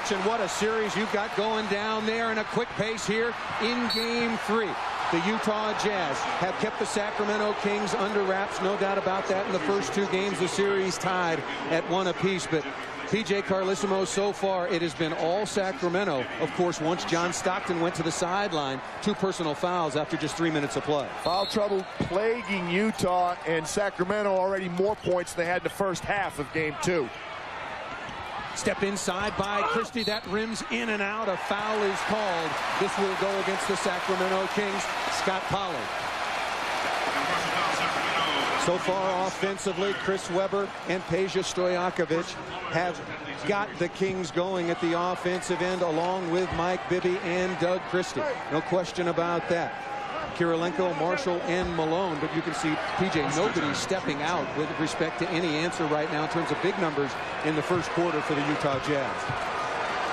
Rich, and what a series you've got going down there in a quick pace here in Game 3. The Utah Jazz have kept the Sacramento Kings under wraps, no doubt about that. In the first 2 games, the series tied at 1 apiece. But P.J. Carlesimo, so far, it has been all Sacramento. Of course, once John Stockton went to the sideline, 2 personal fouls after just 3 minutes of play. Foul trouble plaguing Utah, and Sacramento already more points than they had in the first half of Game 2. Step inside by Christie. That rims in and out. A foul is called. This will go against the Sacramento Kings. Scott Pollard. So far offensively, Chris Webber and Peja Stojakovic have got the Kings going at the offensive end, along with Mike Bibby and Doug Christie. No question about that. Kirilenko, Marshall, and Malone, but you can see, PJ, nobody's stepping out with respect to any answer right now in terms of big numbers in the first quarter for the Utah Jazz.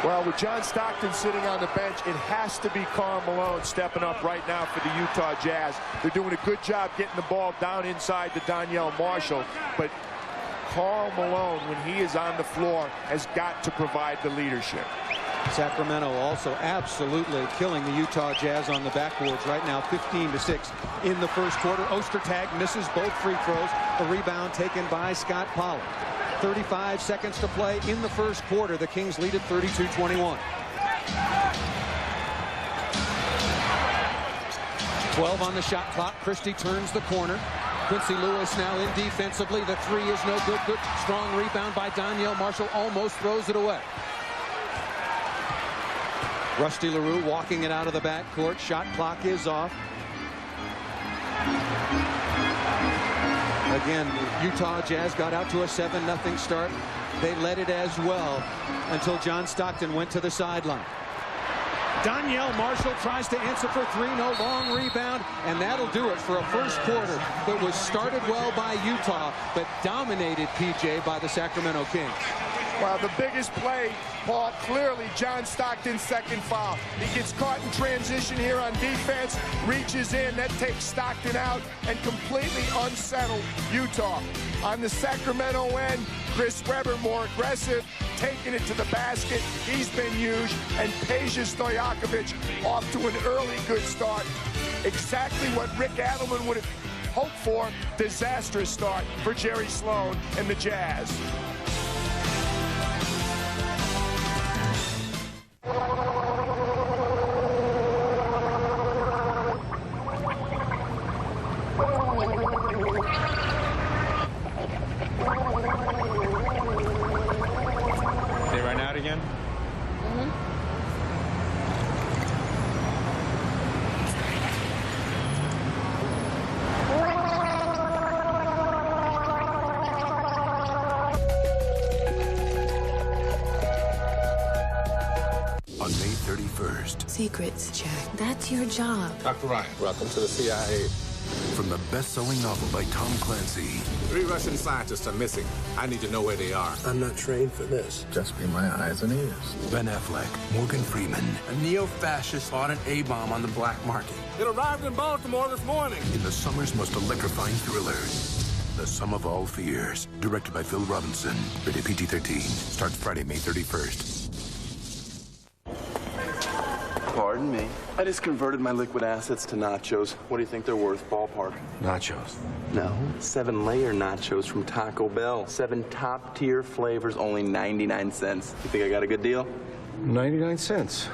Well, with John Stockton sitting on the bench, it has to be Karl Malone stepping up right now for the Utah Jazz. They're doing a good job getting the ball down inside to Donyell Marshall, but Karl Malone, when he is on the floor, has got to provide the leadership. Sacramento also absolutely killing the Utah Jazz on the backboards right now, 15-6 in the first quarter. Ostertag misses both free throws. A rebound taken by Scott Pollard. 35 seconds to play in the first quarter. The Kings lead at 32-21. 12 on the shot clock. Christie turns the corner. Quincy Lewis now in defensively. The 3 is no good. Good strong rebound by Donyell Marshall. Almost throws it away. Rusty LaRue walking it out of the backcourt. Shot clock is off. Again, Utah Jazz got out to a 7-0 start. They led it as well until John Stockton went to the sideline. Donyell Marshall tries to answer for 3. No, long rebound, and that'll do it for a first quarter that was started well by Utah, but dominated, PJ, by the Sacramento Kings. Well, the biggest play, Paul, clearly John Stockton's second foul. He gets caught in transition here on defense, reaches in, that takes Stockton out, and completely unsettled Utah. On the Sacramento end, Chris Webber more aggressive, taking it to the basket. He's been huge, and Peja Stojakovic off to an early good start. Exactly what Rick Adelman would have hoped for. Disastrous start for Jerry Sloan and the Jazz. They run out again? On May 31st. Secrets, Jack. That's your job. Dr. Ryan, welcome to the CIA. From the best-selling novel by Tom Clancy. 3 Russian scientists are missing. I need to know where they are. I'm not trained for this. Just be my eyes and ears. Ben Affleck, Morgan Freeman. A neo-fascist bought an A-bomb on the black market. It arrived in Baltimore this morning. In the summer's most electrifying thriller, The Sum of All Fears. Directed by Phil Robinson. Rated PG-13. Starts Friday, May 31st. Pardon me. I just converted my liquid assets to nachos. What do you think they're worth, ballpark? Nachos. No, 7-layer nachos from Taco Bell. 7 top-tier flavors, only 99 cents. You think I got a good deal? 99 cents.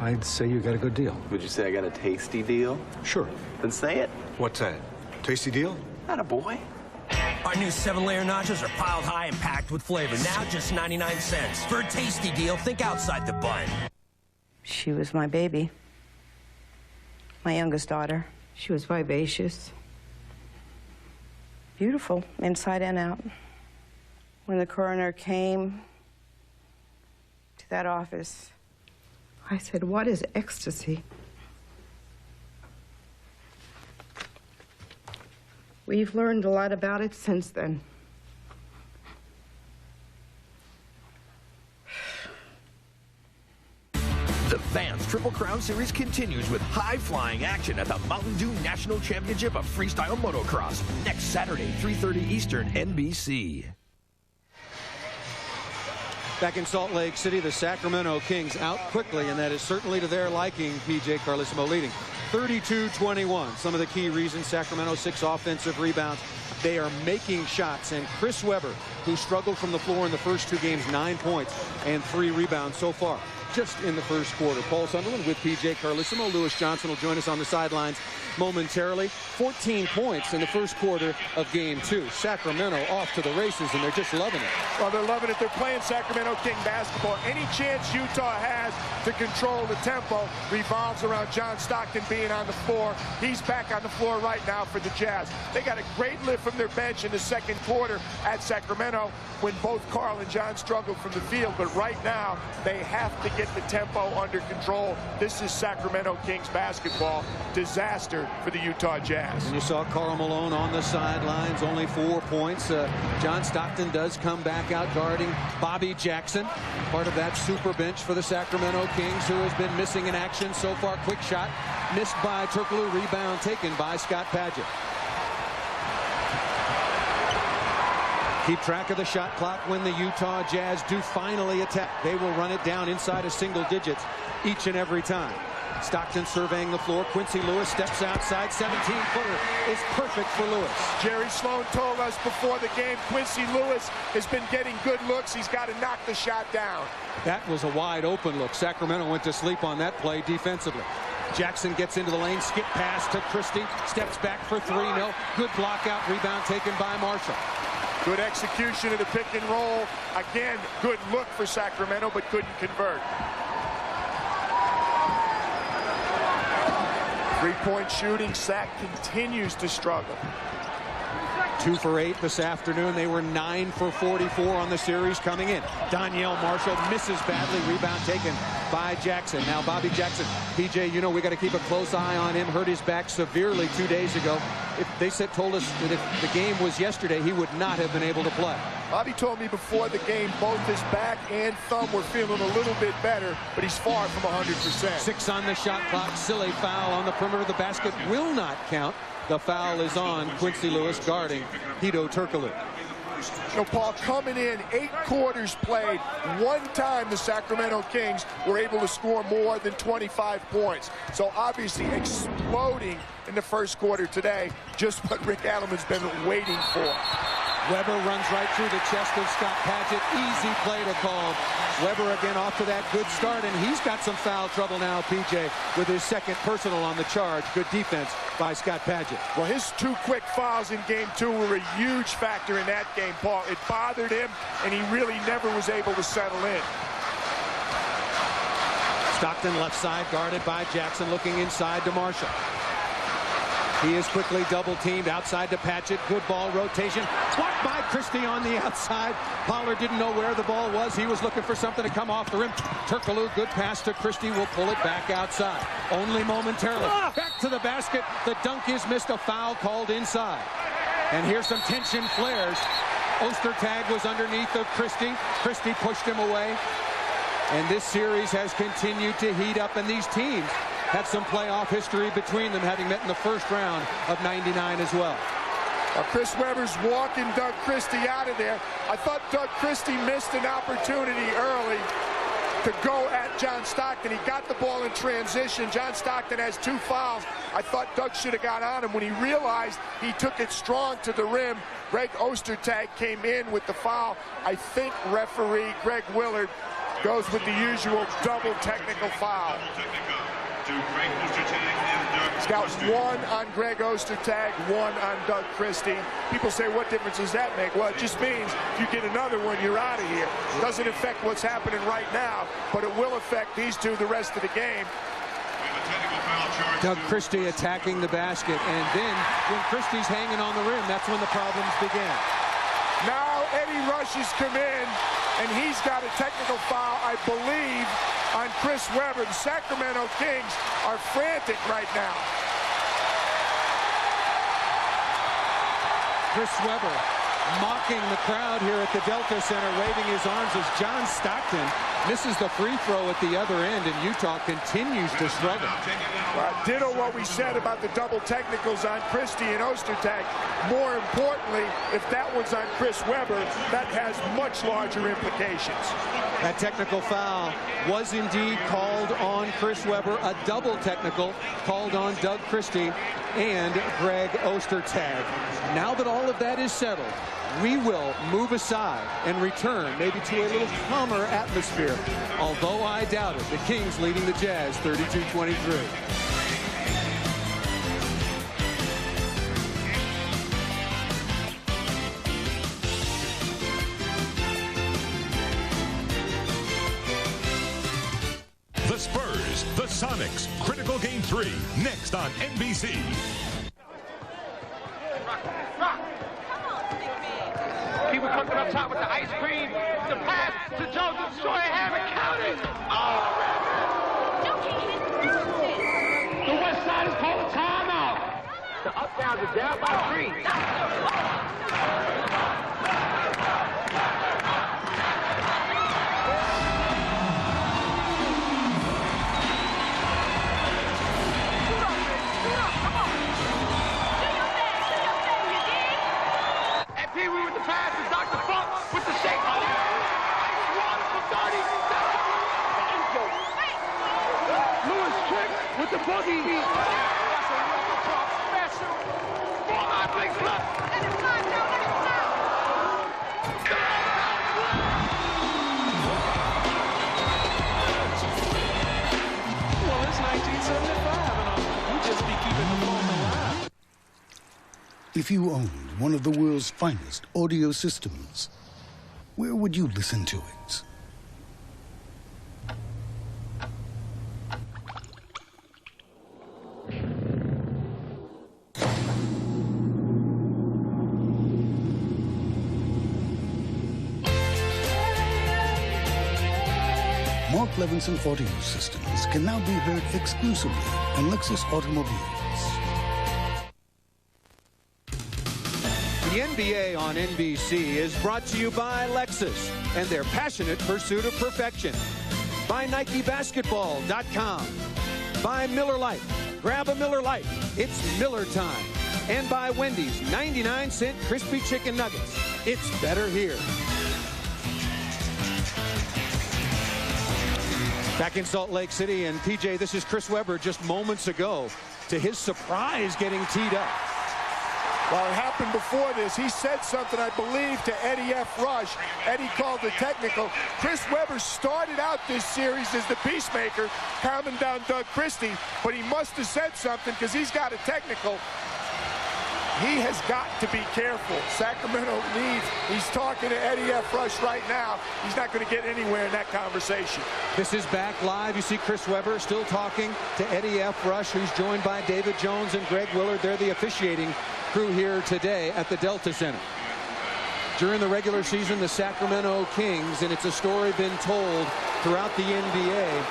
I'd say you got a good deal. Would you say I got a tasty deal? Sure. Then say it. What's that? Tasty deal? Attaboy. Our new 7-layer nachos are piled high and packed with flavor. Now just 99 cents. For a tasty deal, think outside the bun. She was my baby. My youngest daughter. She was vivacious. Beautiful, inside and out. When the coroner came to that office, I said, "What is ecstasy?" We've learned a lot about it since then. The Vans Triple Crown Series continues with high-flying action at the Mountain Dew National Championship of Freestyle Motocross. Next Saturday, 3:30 Eastern, NBC. Back in Salt Lake City, the Sacramento Kings out quickly, and that is certainly to their liking. PJ Carlesimo leading 32-21. Some of the key reasons: Sacramento 6 offensive rebounds. They are making shots, and Chris Webber, who struggled from the floor in the first 2 games, 9 points and 3 rebounds so far just in the first quarter. Paul Sunderland with PJ Carlesimo. Lewis Johnson will join us on the sidelines momentarily. 14 points in the first quarter of game 2. Sacramento off to the races, and they're just loving it. Well, they're loving it. They're playing Sacramento King basketball. Any chance Utah has to control the tempo revolves around John Stockton being on the floor. He's back on the floor right now for the Jazz. They got a great lift from their bench in the second quarter at Sacramento when both Carl and John struggled from the field. But right now, they have to get the tempo under control. This is Sacramento Kings basketball. Disaster for the Utah Jazz. And you saw Karl Malone on the sidelines, only 4 points. John Stockton does come back out guarding Bobby Jackson, part of that super bench for the Sacramento Kings, who has been missing in action so far. Quick shot missed by Turkoglu, rebound taken by Scott Padgett. Keep track of the shot clock when the Utah Jazz do finally attack. They will run it down inside of single digits each and every time. Stockton surveying the floor. Quincy Lewis steps outside. 17-footer is perfect for Lewis. Jerry Sloan told us before the game Quincy Lewis has been getting good looks. He's got to knock the shot down. That was a wide open look. Sacramento went to sleep on that play defensively. Jackson gets into the lane. Skip pass to Christie. Steps back for 3. No. Good block out. Rebound taken by Marshall. Good execution of the pick and roll. Again, good look for Sacramento, but couldn't convert. Three-point shooting. Sac continues to struggle. 2 for 8 this afternoon. They were 9 for 44 on the series coming in. Danielle Marshall misses badly. Rebound taken by Jackson. Now Bobby Jackson. PJ, you know we got to keep a close eye on him. Hurt his back severely 2 days ago. If they told us that if the game was yesterday, he would not have been able to play. Bobby told me before the game both his back and thumb were feeling a little bit better, but he's far from 100%. 6 on the shot clock. Silly foul on the perimeter of the basket will not count. The foul is on Quincy Lewis guarding Hedo Turkoglu. You know, Paul, coming in 8 quarters played, one time the Sacramento Kings were able to score more than 25 points. So obviously exploding in the first quarter today, just what Rick Adelman's been waiting for. Webber runs right through the chest of Scott Padgett. Easy play to call. Webber again off to that good start, and he's got some foul trouble now, PJ, with his second personal on the charge. Good defense by Scott Padgett. Well, his 2 quick fouls in game 2 were a huge factor in that game, Paul. It bothered him, and he really never was able to settle in. Stockton left side guarded by Jackson, looking inside to Marshall. He is quickly double-teamed outside to Padgett. Good ball rotation. Blocked by Christie on the outside. Pollard didn't know where the ball was. He was looking for something to come off the rim. Turkoglu, good pass to Christie, will pull it back outside. Only momentarily. Back to the basket. The dunk is missed. A foul called inside. And here's some tension flares. Ostertag was underneath of Christie. Christie pushed him away. And this series has continued to heat up, and these teams had some playoff history between them, having met in the first round of '99 as well. Chris Webber's walking Doug Christie out of there. I thought Doug Christie missed an opportunity early to go at John Stockton. He got the ball in transition. John Stockton has 2 fouls. I thought Doug should have got on him. When he realized he took it strong to the rim, Greg Ostertag came in with the foul. I think referee Greg Willard goes with the usual double technical foul. He's got 1 on Greg Ostertag, 1 on Doug Christie. People say, what difference does that make? Well, it just means if you get another one, you're out of here. It doesn't affect what's happening right now, but it will affect these 2 the rest of the game. Doug Christie attacking the basket, and then when Christie's hanging on the rim, that's when the problems began. Now Eddie Rush has come in, and he's got a technical foul, I believe, on Chris Webber. The Sacramento Kings are frantic right now. Chris Webber mocking the crowd here at the Delta Center, waving his arms as John Stockton misses the free throw at the other end, and Utah continues to struggle. Ditto what we said about the double technicals on Christie and Ostertag. More importantly, if that one's on Chris Webber, that has much larger implications. That technical foul was indeed called on Chris Webber, a double technical called on Doug Christie and Greg Ostertag. Now that all of that is settled, we will move aside and return maybe to a little calmer atmosphere, although I doubt it. The Kings leading the Jazz 32-23. The Spurs, the Sonics, Critical Game 3, next on NBC. He was looking up top with the ice cream. The pass to Joseph Short. Have it counted. Oh, the West Side is calling timeout. The Uptowns are down by 3. And Pee Wee with the pass to Dr. Funk with the shake. Ice water for 30. Lewis Trick with the boogie. That's a real professional. 4 line blinks left. And it's time, Joe. Let it fly. Well, it's 1975, and we just be keeping the moment alive. If you owned one of the world's finest audio systems, where would you listen to it? Mark Levinson audio systems can now be heard exclusively on Lexus Automobiles. The NBA on NBC is brought to you by Lexus and their passionate pursuit of perfection. By NikeBasketball.com. By Miller Lite. Grab a Miller Lite. It's Miller time. And by Wendy's 99-cent crispy chicken nuggets. It's better here. Back in Salt Lake City, and PJ, this is Chris Webber just moments ago, to his surprise, getting teed up. Well, it happened before this. He said something, I believe, to Eddie F. Rush. Eddie called the technical. Chris Webber started out this series as the peacemaker, pounding down Doug Christie, but he must have said something because he's got a technical. He has got to be careful. Sacramento needs, he's talking to Eddie F. Rush right now. He's not going to get anywhere in that conversation. This is back live. You see Chris Webber still talking to Eddie F. Rush, who's joined by David Jones and Greg Willard. They're the officiating crew here today at the Delta Center. During the regular season, the Sacramento Kings, and it's a story been told throughout the NBA,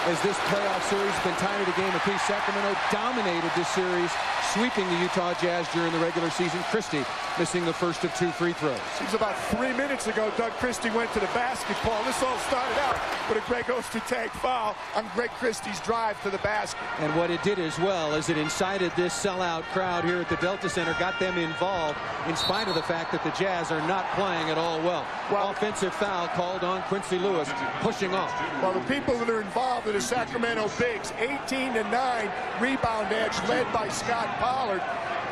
as this playoff series has been tied at a game apiece. Sacramento dominated this series, sweeping the Utah Jazz during the regular season. Christie missing the first of 2 free throws. It was about 3 minutes ago, Doug Christie went to the basketball. This all started out with a Greg Ostertag foul on Greg Christie's drive to the basket. And what it did as well is it incited this sellout crowd here at the Delta Center, got them involved in spite of the fact that the Jazz are not playing at all well. Offensive foul called on Quincy Lewis, pushing off. Well, the people that are involved are the Sacramento Bigs. 18-9 rebound edge led by Scott Pollard.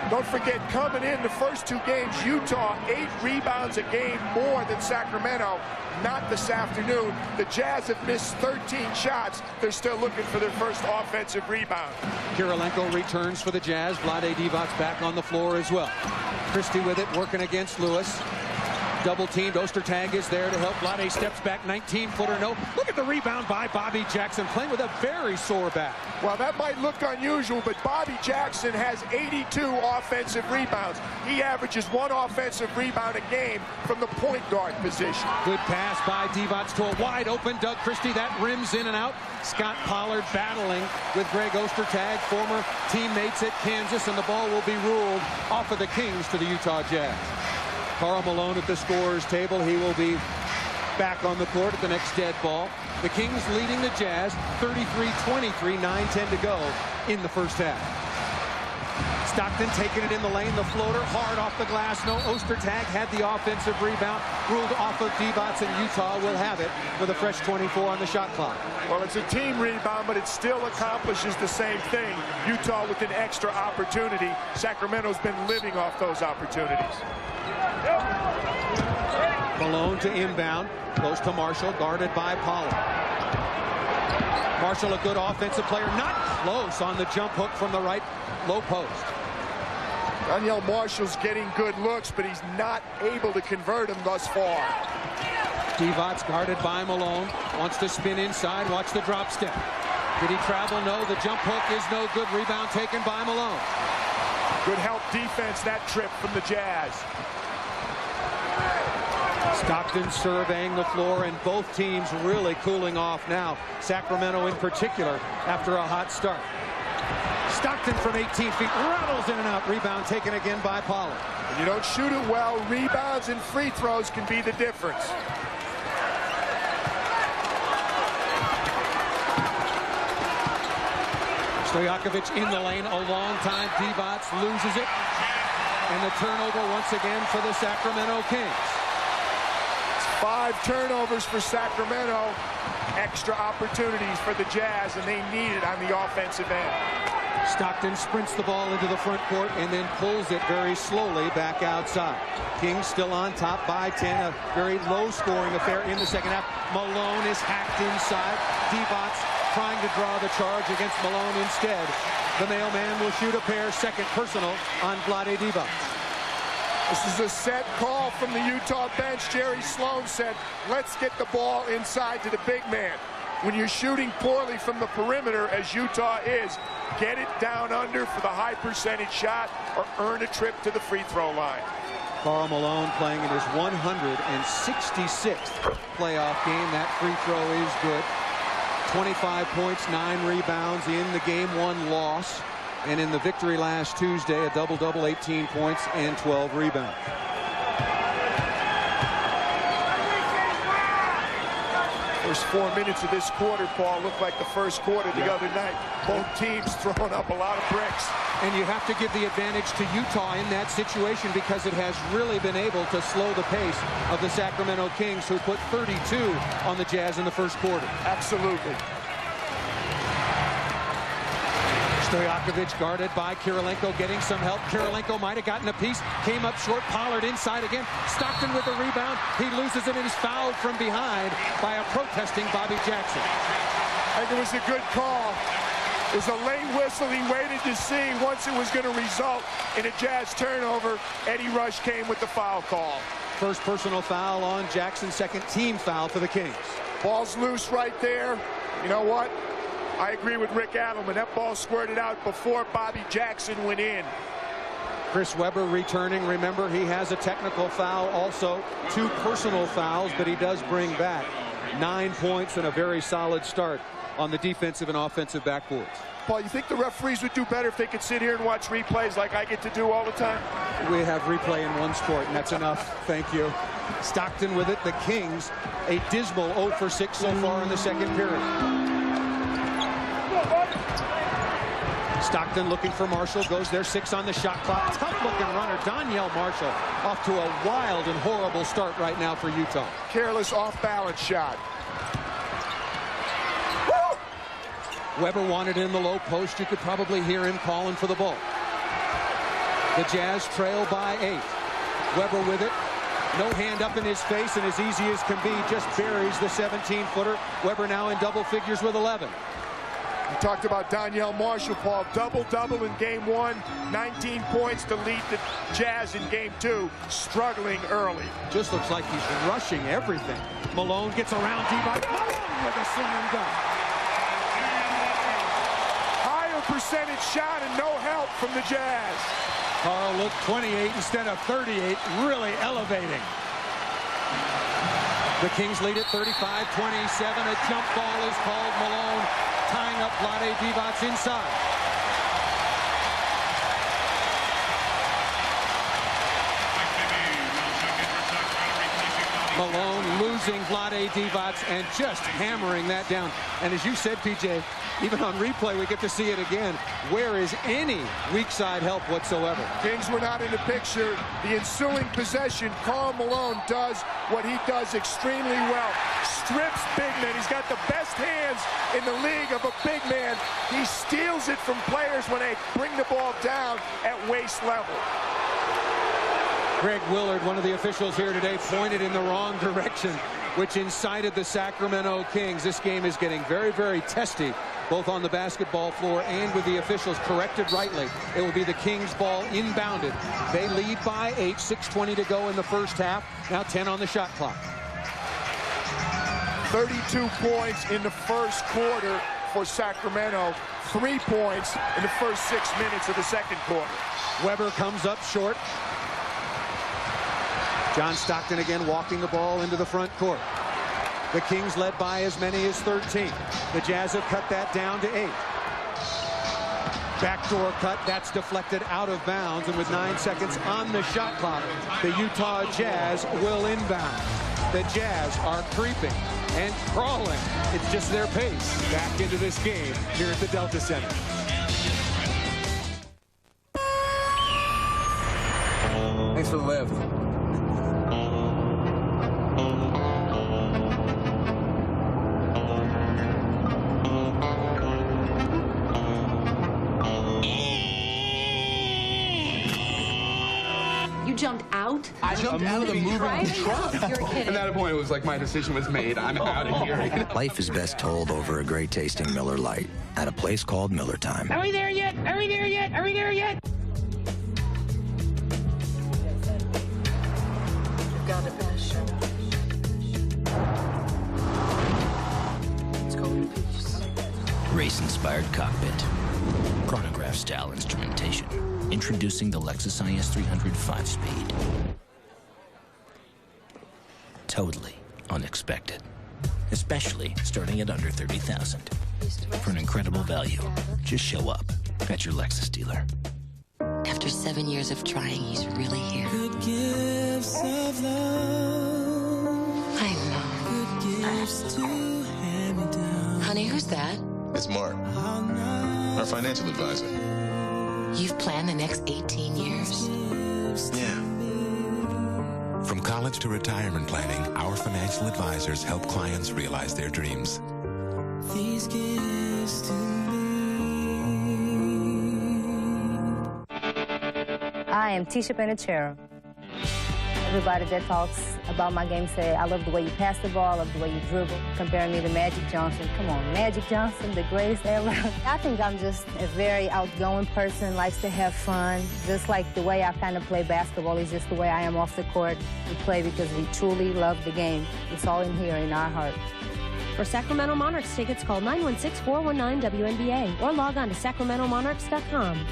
Don't forget, coming in the first 2 games, Utah 8 rebounds a game more than Sacramento. Not this afternoon. The Jazz have missed 13 shots. They're still looking for their first offensive rebound. Kirilenko returns for the Jazz. Vlade Divac's back on the floor as well. Christie with it, working against Lewis. Double teamed. Ostertag is there to help. Vlade steps back, 19-footer. No. Look at the rebound by Bobby Jackson, playing with a very sore back. Well, that might look unusual, but Bobby Jackson has 82 offensive rebounds. He averages 1 offensive rebound a game from the point guard position. Good pass by Divac to a wide open Doug Christie. That rims in and out. Scott Pollard battling with Greg Ostertag, former teammates at Kansas, and the ball will be ruled off of the Kings to the Utah Jazz. Karl Malone at the scorer's table. He will be back on the court at the next dead ball. The Kings leading the Jazz 33-23, 9:10 to go in the first half. Stockton taking it in the lane, the floater, hard off the glass. No Ostertag had the offensive rebound, ruled off of Divac, and Utah will have it with a fresh 24 on the shot clock. Well, it's a team rebound, but it still accomplishes the same thing. Utah with an extra opportunity. Sacramento's been living off those opportunities. Malone to inbound, goes to Marshall, guarded by Pollard. Marshall, a good offensive player, not close on the jump hook from the right low post. Danielle Marshall's getting good looks, but he's not able to convert them thus far. Divac guarded by Malone, wants to spin inside, watch the drop step. Did he travel? No, the jump hook is no good. Rebound taken by Malone. Good help defense that trip from the Jazz. Stockton surveying the floor, and both teams really cooling off now. Sacramento in particular after a hot start. Stockton from 18 feet, rattles in and out. Rebound taken again by Pollard. When you don't shoot it well, rebounds and free throws can be the difference. Stojakovic in the lane a long time. Divac loses it. And the turnover once again for the Sacramento Kings. 5 turnovers for Sacramento. Extra opportunities for the Jazz, and they need it on the offensive end. Stockton sprints the ball into the front court and then pulls it very slowly back outside. Kings still on top by 10. A very low-scoring affair in the second half. Malone is hacked inside. Divac trying to draw the charge against Malone instead. The mailman will shoot a pair, second personal on Vlade Divac. This is a set call from the Utah bench. Jerry Sloan said, let's get the ball inside to the big man. When you're shooting poorly from the perimeter, as Utah is, get it down under for the high percentage shot or earn a trip to the free throw line. Karl Malone playing in his 166th playoff game. That free throw is good. 25 points, 9 rebounds in the Game 1 loss. And in the victory last Tuesday, a double-double, 18 points and 12 rebounds. First 4 minutes of this quarter, Paul, looked like the first quarter the other night. Both teams throwing up a lot of bricks. And you have to give the advantage to Utah in that situation because it has really been able to slow the pace of the Sacramento Kings, who put 32 on the Jazz in the first quarter. Absolutely. Stojakovic guarded by Kirilenko, getting some help. Kirilenko might have gotten a piece, came up short. Pollard inside again. Stockton with the rebound. He loses it and is fouled from behind by a protesting Bobby Jackson. I think it was a good call. It was a late whistle. He waited to see once it was going to result in a Jazz turnover. Eddie Rush came with the foul call. First personal foul on Jackson, second team foul for the Kings. Ball's loose right there. You know what? I agree with Rick Adelman. That ball squirted out before Bobby Jackson went in. Chris Webber returning. Remember, he has a technical foul also. 2 personal fouls, but he does bring back 9 points and a very solid start on the defensive and offensive backboards. Paul, you think the referees would do better if they could sit here and watch replays like I get to do all the time? We have replay in one sport, and that's enough. Thank you. Stockton with it. The Kings, a dismal 0 for 6 so far in the second period. Stockton looking for Marshall, goes there, 6 on the shot clock. Tough looking runner, Danielle Marshall, off to a wild and horrible start right now for Utah. Careless off-balance shot. Woo! Webber wanted in the low post. You could probably hear him calling for the ball. The Jazz trail by 8. Webber with it. No hand up in his face, and as easy as can be, just buries the 17-footer. Webber now in double figures with 11. We talked about Danielle Marshall, Paul. Double-double in Game 1, 19 points to lead the Jazz in Game 2, struggling early. Just looks like he's rushing everything. Malone gets around Divac. Malone with a slam dunk. Higher percentage shot and no help from the Jazz. Karl looked 28 instead of 38, really elevating. The Kings lead at 35-27. A jump ball is called. Malone tying up Vlade Divac inside. Malone losing Vlade Divac and just hammering that down. And as you said, PJ, even on replay, we get to see it again. Where is any weak side help whatsoever? Kings were not in the picture. The ensuing possession, Karl Malone does what he does extremely well. Strips big men. He's got the best hands in the league of a big man. He steals it from players when they bring the ball down at waist level. Greg Willard, one of the officials here today, pointed in the wrong direction, which incited the Sacramento Kings. This game is getting very, very testy, both on the basketball floor and with the officials corrected rightly. It will be the Kings ball inbounded. They lead by 8, 6:20 to go in the first half. Now 10 on the shot clock. 32 points in the first quarter for Sacramento. 3 points in the first 6 minutes of the second quarter. Weber comes up short. John Stockton again walking the ball into the front court. The Kings led by as many as 13. The Jazz have cut that down to 8. Backdoor cut, that's deflected out of bounds, and with 9 seconds on the shot clock, the Utah Jazz will inbound. The Jazz are creeping and crawling. It's just their pace back into this game here at the Delta Center. Thanks for the lift. Jumped out? I jumped out of the moving truck. You're kidding. At that point, it was like my decision was made. I'm out of here. Life is best told over a great tasting Miller Lite at a place called Miller Time. Are we there yet? Are we there yet? Are we there yet? You've got a passion. Let's go in peace. Race-inspired cockpit. Chronograph-style instrumentation. Introducing the Lexus IS 300 5-speed. Totally unexpected. Especially starting at under $30,000. For an incredible value, just show up at your Lexus dealer. After 7 years of trying, he's really here. Good gifts of love. I know. Good gifts to hand me down. Honey, who's that? It's Mark, our financial advisor. You've planned the next 18 years? Yeah. From college to retirement planning, our financial advisors help clients realize their dreams. These gifts to me. I am Tisha Panachero. Everybody that talks about my game say, I love the way you pass the ball, I love the way you dribble. Comparing me to Magic Johnson. Come on, Magic Johnson, the greatest ever. I think I'm just a very outgoing person, likes to have fun. Just like the way I kind of play basketball is just the way I am off the court. We play because we truly love the game. It's all in here, in our heart. For Sacramento Monarchs tickets, call 916-419-WNBA or log on to sacramentomonarchs.com.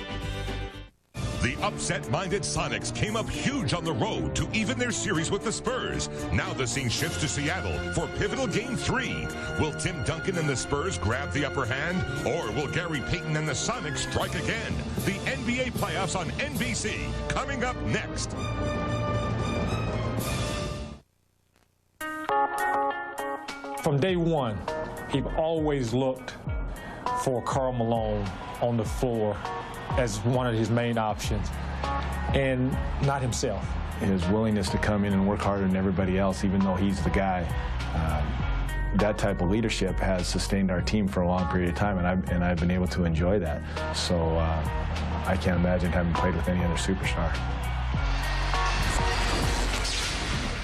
The upset-minded Sonics came up huge on the road to even their series with the Spurs. Now the scene shifts to Seattle for pivotal Game 3. Will Tim Duncan and the Spurs grab the upper hand, or will Gary Payton and the Sonics strike again? The NBA playoffs on NBC, coming up next. From day one, he's always looked for Karl Malone on the floor as one of his main options, and not himself. His willingness to come in and work harder than everybody else, even though he's the guy, that type of leadership has sustained our team for a long period of time, and I've been able to enjoy that. So I can't imagine having played with any other superstar.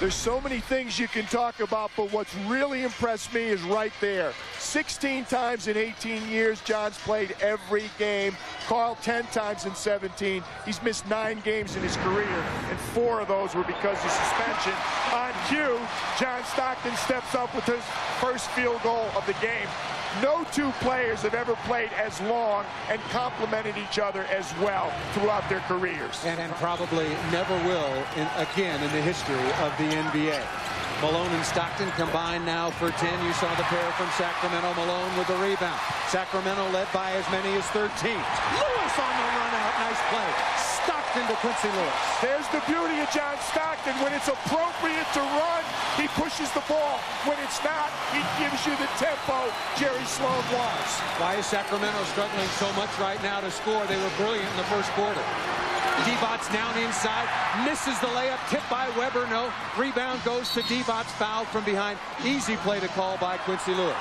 There's so many things you can talk about, but what's really impressed me is right there. 16 times in 18 years, John's played every game. Karl 10 times in 17. He's missed 9 games in his career, and 4 of those were because of suspension. On cue, John Stockton steps up with his first field goal of the game. No two players have ever played as long and complemented each other as well throughout their careers. And probably never will again in the history of the NBA. Malone and Stockton combined now for 10. You saw the pair from Sacramento. Malone with the rebound. Sacramento led by as many as 13. Lewis on the run out. Nice play. Stockton Stockton to Quincy Lewis. There's the beauty of John Stockton. When it's appropriate to run, he pushes the ball. When it's not, he gives you the tempo Jerry Sloan wants. Why is Sacramento struggling so much right now to score? They were brilliant in the first quarter. Divac down inside, misses the layup, tipped by Weber, no. Rebound goes to Divac, fouled from behind. Easy play to call by Quincy Lewis.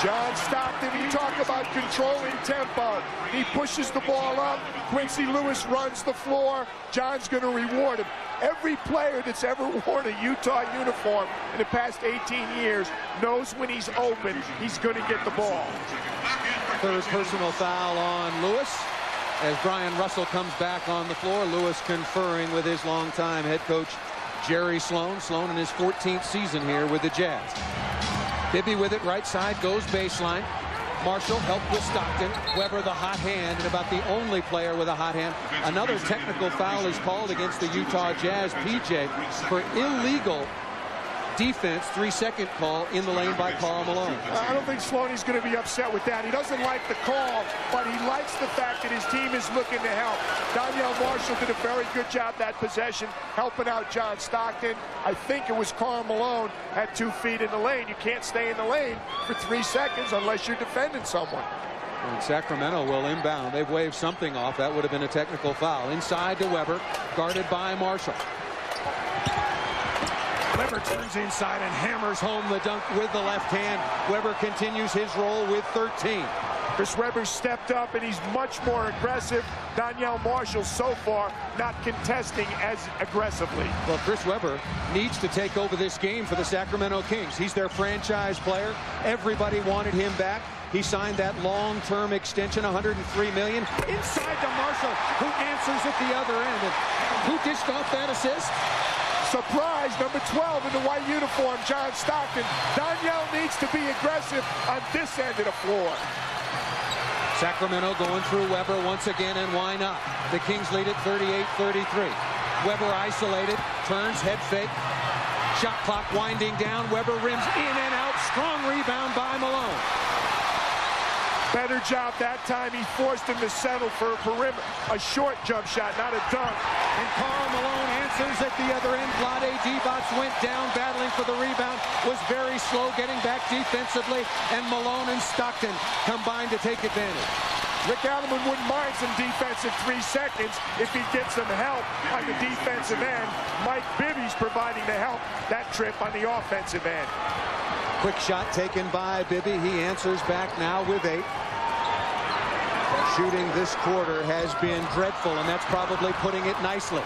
John Stockton, you talk about controlling tempo. He pushes the ball up. Quincy Lewis runs the floor. John's going to reward him. Every player that's ever worn a Utah uniform in the past 18 years knows when he's open, he's going to get the ball. Third personal foul on Lewis. As Brian Russell comes back on the floor, Lewis conferring with his longtime head coach, Jerry Sloan. Sloan in his 14th season here with the Jazz. Bibby with it, right side, goes baseline. Marshall helped with Stockton. Weber the hot hand, and about the only player with a hot hand. Another technical foul is called against the Utah Jazz, PJ, for illegal defense, 3-second call in the lane by Karl Malone. I don't think Sloaney's going to be upset with that. He doesn't like the call, but he likes the fact that his team is looking to help. Donyell Marshall did a very good job that possession, helping out John Stockton. I think it was Karl Malone at 2 feet in the lane. You can't stay in the lane for 3 seconds unless you're defending someone. And Sacramento will inbound. They've waved something off. That would have been a technical foul. Inside to Weber, guarded by Marshall. Weber turns inside and hammers home the dunk with the left hand. Weber continues his roll with 13. Chris Webber stepped up, and he's much more aggressive. Donyell Marshall so far not contesting as aggressively. Well, Chris Webber needs to take over this game for the Sacramento Kings. He's their franchise player. Everybody wanted him back. He signed that long-term extension, $103 million. Inside to Marshall, who answers at the other end. And who dished off that assist? Surprise, number 12 in the white uniform, John Stockton. Donyell needs to be aggressive on this end of the floor. Sacramento going through Weber once again, and why not? The Kings lead at 38-33. Weber isolated, turns, head fake. Shot clock winding down. Weber rims in and out. Strong rebound by Malone. Better job that time. He forced him to settle for a perimeter, a short jump shot, not a dunk. And Karl Malone answers at the other end. Vlade Divac went down, battling for the rebound, was very slow getting back defensively, and Malone and Stockton combined to take advantage. Rick Adelman wouldn't mind some defensive 3 seconds if he gets some help on the defensive end. Mike Bibby's providing the help that trip on the offensive end. Quick shot taken by Bibby. He answers back now with 8. Shooting this quarter has been dreadful, and that's probably putting it nicely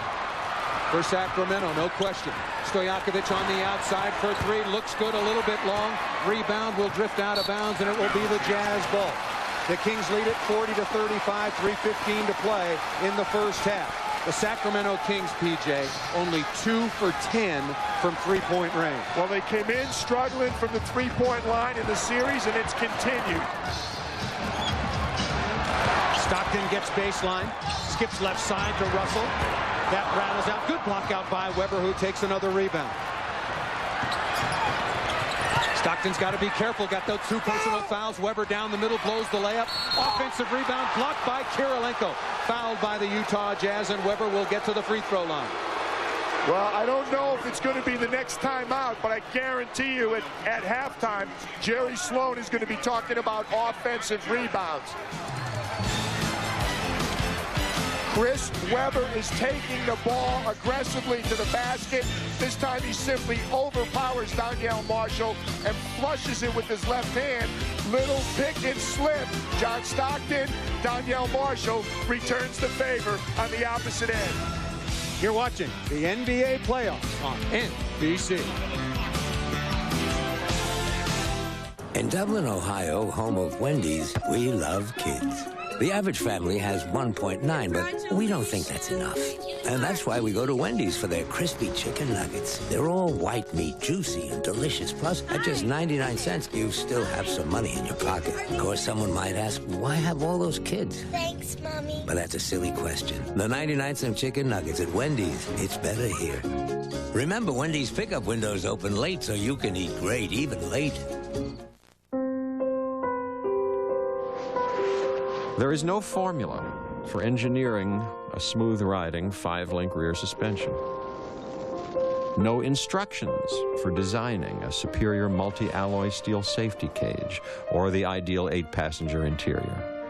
for Sacramento, no question. Stojakovic on the outside for 3. Looks good, a little bit long. Rebound will drift out of bounds, and it will be the Jazz ball. The Kings lead it 40-35, 3:15 to play in the first half. The Sacramento Kings, PJ, only 2 for 10 from three-point range. Well, they came in struggling from the three-point line in the series, and it's continued. Stockton gets baseline, skips left side to Russell. That rattles out. Good block out by Weber, who takes another rebound. Stockton's got to be careful. Got those 2 personal fouls. Weber down the middle, blows the layup. Offensive rebound blocked by Kirilenko. Fouled by the Utah Jazz, and Weber will get to the free throw line. Well, I don't know if it's going to be the next time out, but I guarantee you at halftime, Jerry Sloan is going to be talking about offensive rebounds. Chris Webber is taking the ball aggressively to the basket. This time he simply overpowers Donyell Marshall and flushes it with his left hand. Little pick and slip. John Stockton, Donyell Marshall returns the favor on the opposite end. You're watching the NBA playoffs on NBC. In Dublin, Ohio, home of Wendy's, we love kids. The average family has 1.9, but we don't think that's enough. And that's why we go to Wendy's for their crispy chicken nuggets. They're all white meat, juicy and delicious. Plus, at just 99 cents, you still have some money in your pocket. Of course, someone might ask, why have all those kids? Thanks, Mommy. But that's a silly question. The 99-cent chicken nuggets at Wendy's, it's better here. Remember, Wendy's pickup windows open late so you can eat great even late. There is no formula for engineering a smooth-riding 5-link rear suspension. No instructions for designing a superior multi-alloy steel safety cage or the ideal 8-passenger interior.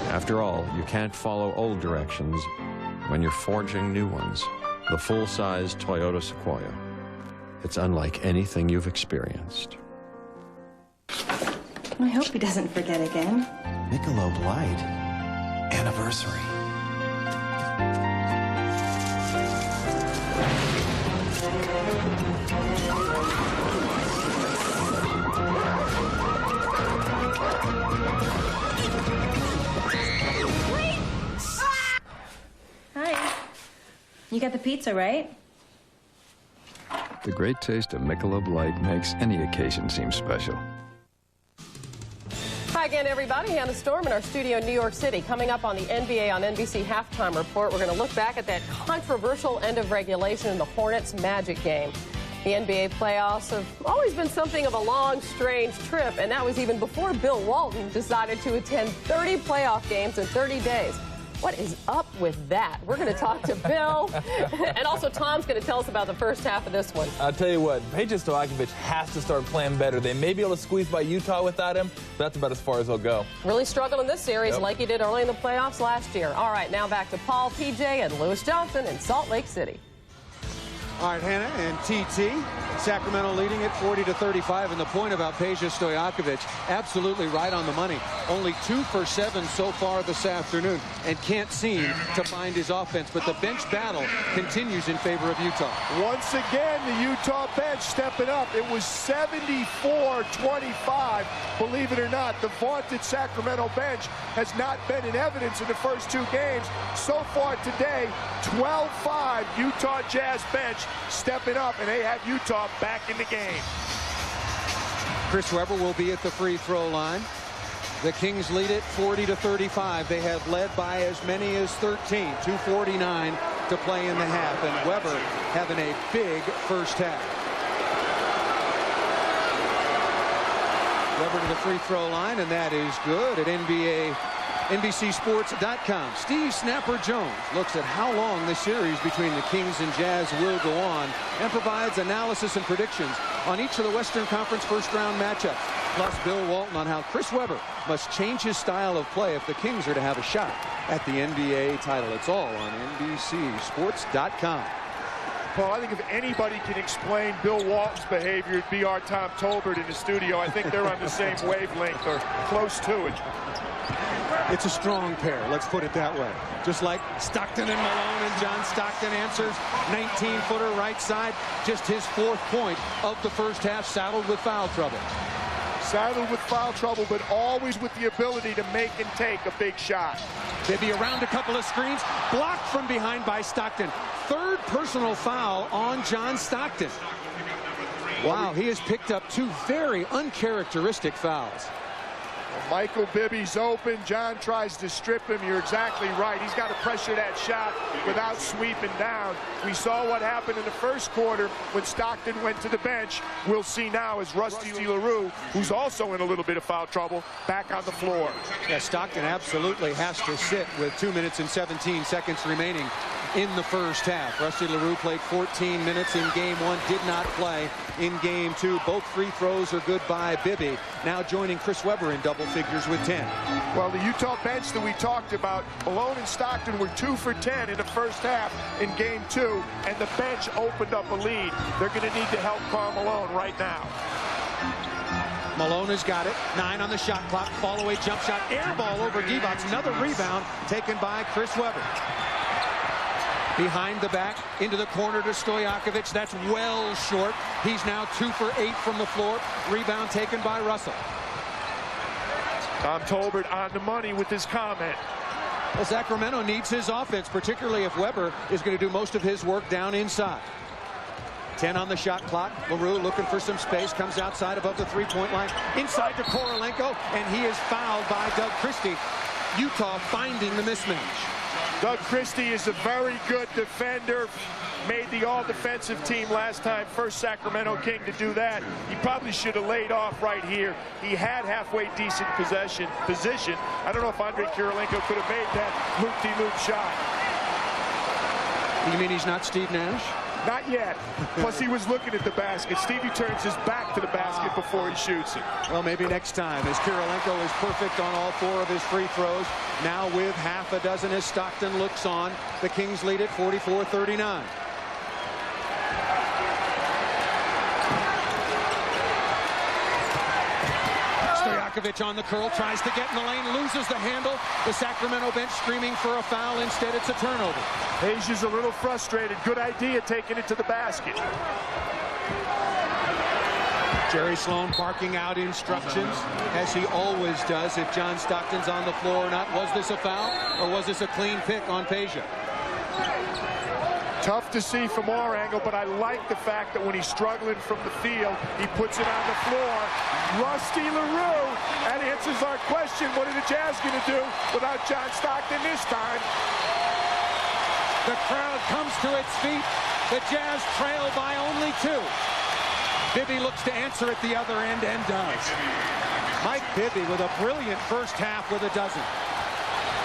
After all, you can't follow old directions when you're forging new ones. The full-size Toyota Sequoia. It's unlike anything you've experienced. I hope he doesn't forget again. Michelob Light. Anniversary. Hi. You got the pizza, right? The great taste of Michelob Light makes any occasion seem special. Hi again, everybody. Hannah Storm in our studio in New York City. Coming up on the NBA on NBC Halftime Report, we're going to look back at that controversial end of regulation in the Hornets-Magic game. The NBA playoffs have always been something of a long, strange trip, and that was even before Bill Walton decided to attend 30 playoff games in 30 days. What is up with that? We're going to talk to Bill, and also Tom's going to tell us about the first half of this one. I'll tell you what, Peja Stojakovic has to start playing better. They may be able to squeeze by Utah without him, but that's about as far as they'll go. Really struggled in this series like he did early in the playoffs last year. All right, now back to Paul, PJ, and Lewis Johnson in Salt Lake City. All right, Hannah and TT. Sacramento leading it 40-35, and the point about Peja Stojakovic, absolutely right on the money. Only 2 for 7 so far this afternoon, and can't seem to find his offense. But the bench battle continues in favor of Utah. Once again, the Utah bench stepping up. It was 74-25. Believe it or not, the vaunted Sacramento bench has not been in evidence in the first 2 games. So far today, 12-5 Utah Jazz bench stepping up, and they have Utah back in the game. Chris Webber will be at the free throw line. The Kings lead it 40-35. They have led by as many as 13. 2:49 to play in the half, and Webber having a big first half. Webber to the free throw line, and that is good at NBCSports.com. Steve Snapper Jones looks at how long the series between the Kings and Jazz will go on and provides analysis and predictions on each of the Western Conference first-round matchups. Plus Bill Walton on how Chris Webber must change his style of play if the Kings are to have a shot at the NBA title. It's all on NBCSports.com. Paul, I think if anybody can explain Bill Walton's behavior, it'd be our Tom Tolbert in the studio. I think they're on the same wavelength or close to it. It's a strong pair, let's put it that way. Just like Stockton and Malone, and John Stockton answers. 19-footer right side, just his 4th point of the first half, saddled with foul trouble. Saddled with foul trouble, but always with the ability to make and take a big shot. They'd be around a couple of screens, blocked from behind by Stockton. 3rd personal foul on John Stockton. Wow, he has picked up 2 very uncharacteristic fouls. Michael Bibby's open. John tries to strip him. You're exactly right. He's got to pressure that shot without sweeping down. We saw what happened in the first quarter when Stockton went to the bench. We'll see now as Rusty LaRue, who's also in a little bit of foul trouble, back on the floor. Yeah, Stockton absolutely has to sit with 2 minutes and 17 seconds remaining in the first half. Rusty LaRue played 14 minutes in game 1, did not play in game 2. Both free throws are good by Bibby. Now joining Chris Webber in double figures with 10. Well, the Utah bench that we talked about, Malone and Stockton were 2 for 10 in the first half in game 2, and the bench opened up a lead. They're going to need to help Karl Malone right now. Malone has got it. 9 on the shot clock. Fall away jump shot. Air ball over D-Box. Another rebound taken by Chris Webber. Behind the back, into the corner to Stojakovic. That's well short. He's now 2 for 8 from the floor. Rebound taken by Russell. Tom Tolbert on the money with his comment. Well, Sacramento needs his offense, particularly if Webber is going to do most of his work down inside. 10 on the shot clock. LaRue looking for some space, comes outside above the 3-point line. Inside to Korolenko, and he is fouled by Doug Christie. Utah finding the mismatch. Doug Christie is a very good defender. Made the all-defensive team last time. First Sacramento King to do that. He probably should have laid off right here. He had halfway decent position. I don't know if Andre Kirilenko could have made that loop-de-loop shot. You mean he's not Steve Nash? Not yet. Plus, he was looking at the basket. Stevie turns his back to the basket before he shoots it. Well, maybe next time, as Kirilenko is perfect on all 4 of his free throws. Now with half a dozen as Stockton looks on. The Kings lead at 44-39. Stojakovic on the curl, tries to get in the lane, loses the handle. The Sacramento bench screaming for a foul. Instead, it's a turnover. Asia's a little frustrated. Good idea taking it to the basket. Jerry Sloan barking out instructions, as he always does, if John Stockton's on the floor or not. Was this a foul, or was this a clean pick on Peja? Tough to see from our angle, but I like the fact that when he's struggling from the field, he puts it on the floor. Rusty LaRue, that answers our question. What are the Jazz going to do without John Stockton this time? The crowd comes to its feet. The Jazz trail by only 2. Bibby looks to answer at the other end and does. Mike Bibby with a brilliant first half with a dozen.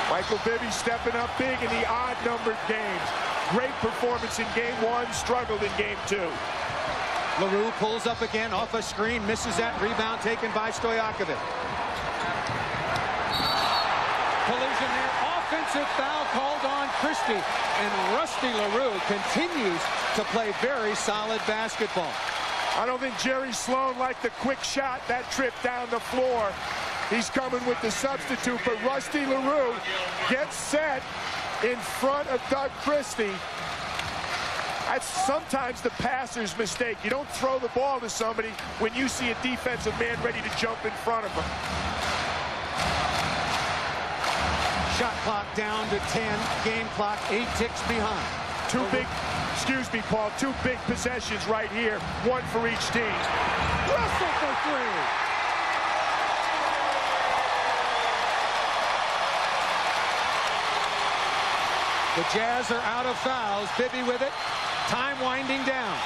Michael Bibby stepping up big in the odd-numbered games. Great performance in game 1, struggled in game 2. LaRue pulls up again off a screen, misses that rebound taken by Stojakovic. Collision there, offensive foul called on Christie, and Rusty LaRue continues to play very solid basketball. I don't think Jerry Sloan liked the quick shot, that trip down the floor. He's coming with the substitute, but Rusty LaRue gets set in front of Doug Christie. That's sometimes the passer's mistake. You don't throw the ball to somebody when you see a defensive man ready to jump in front of him. Shot clock down to 10, game clock 8 ticks behind. Excuse me, Paul, 2 big possessions right here, 1 for each team. Russell for 3. The Jazz are out of fouls. Bibby with it. Time winding down.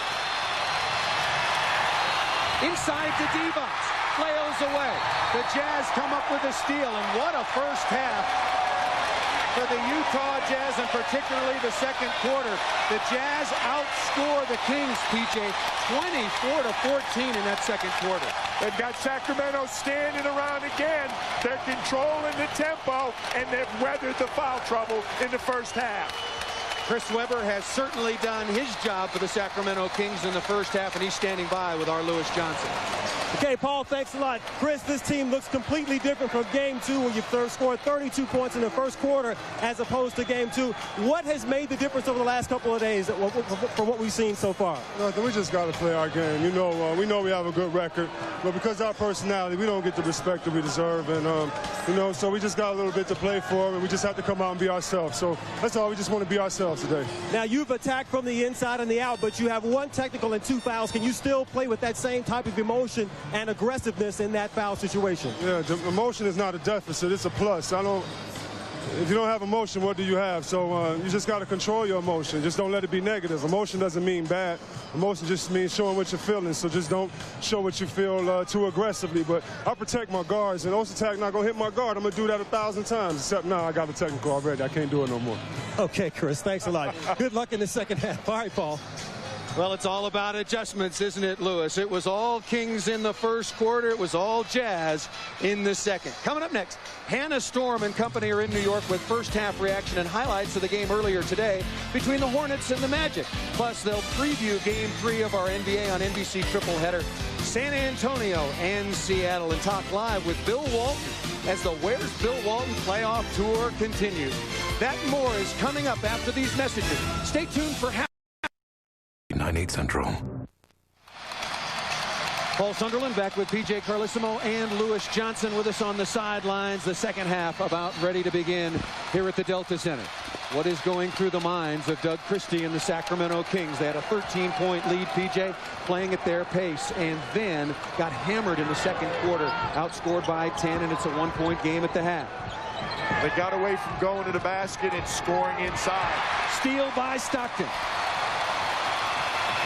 Inside to D-box. Flails away. The Jazz come up with a steal, and what a first half for the Utah Jazz, and particularly the second quarter. The Jazz outscore the Kings, PJ, 24-14 in that second quarter. They've got Sacramento standing around again. They're controlling the tempo, and they've weathered the foul trouble in the first half. Chris Webber has certainly done his job for the Sacramento Kings in the first half, and he's standing by with our Lewis Johnson. Okay, Paul, thanks a lot. Chris, this team looks completely different from game 2 when you scored 32 points in the first quarter as opposed to game 2. What has made the difference over the last couple of days from what we've seen so far? We just got to play our game. You know, we know we have a good record, but because of our personality, we don't get the respect that we deserve. And, you know, so we just got a little bit to play for, and we just have to come out and be ourselves. So that's all. We just want to be ourselves today. Now, you've attacked from the inside and the out, but you have 1 technical and 2 fouls. Can you still play with that same type of emotion and aggressiveness in that foul situation? Yeah, the emotion is not a deficit. It's a plus. If you don't have emotion, what do you have? So you just got to control your emotion. Just don't let it be negative. Emotion doesn't mean bad. Emotion just means showing what you're feeling. So just don't show what you feel too aggressively. But I protect my guards, and Osatak not going to hit my guard. I'm going to do that 1,000 times, except now I got the technical already. I can't do it no more. Okay, Chris, thanks a lot. Good luck in the second half. All right, Paul. Well, it's all about adjustments, isn't it, Lewis? It was all Kings in the first quarter. It was all Jazz in the second. Coming up next, Hannah Storm and company are in New York with first half reaction and highlights of the game earlier today between the Hornets and the Magic. Plus, they'll preview game 3 of our NBA on NBC triple header, San Antonio and Seattle, and talk live with Bill Walton as the Where's Bill Walton playoff tour continues. That and more is coming up after these messages. Stay tuned for 9/8 Central. Paul Sunderland back with PJ Carlissimo and Lewis Johnson with us on the sidelines. The second half about ready to begin here at the Delta Center. What is going through the minds of Doug Christie and the Sacramento Kings? They had a 13-point lead, PJ, playing at their pace, and then got hammered in the second quarter, outscored by 10, and it's a 1-point game at the half. They got away from going to the basket and scoring inside. Steal by Stockton.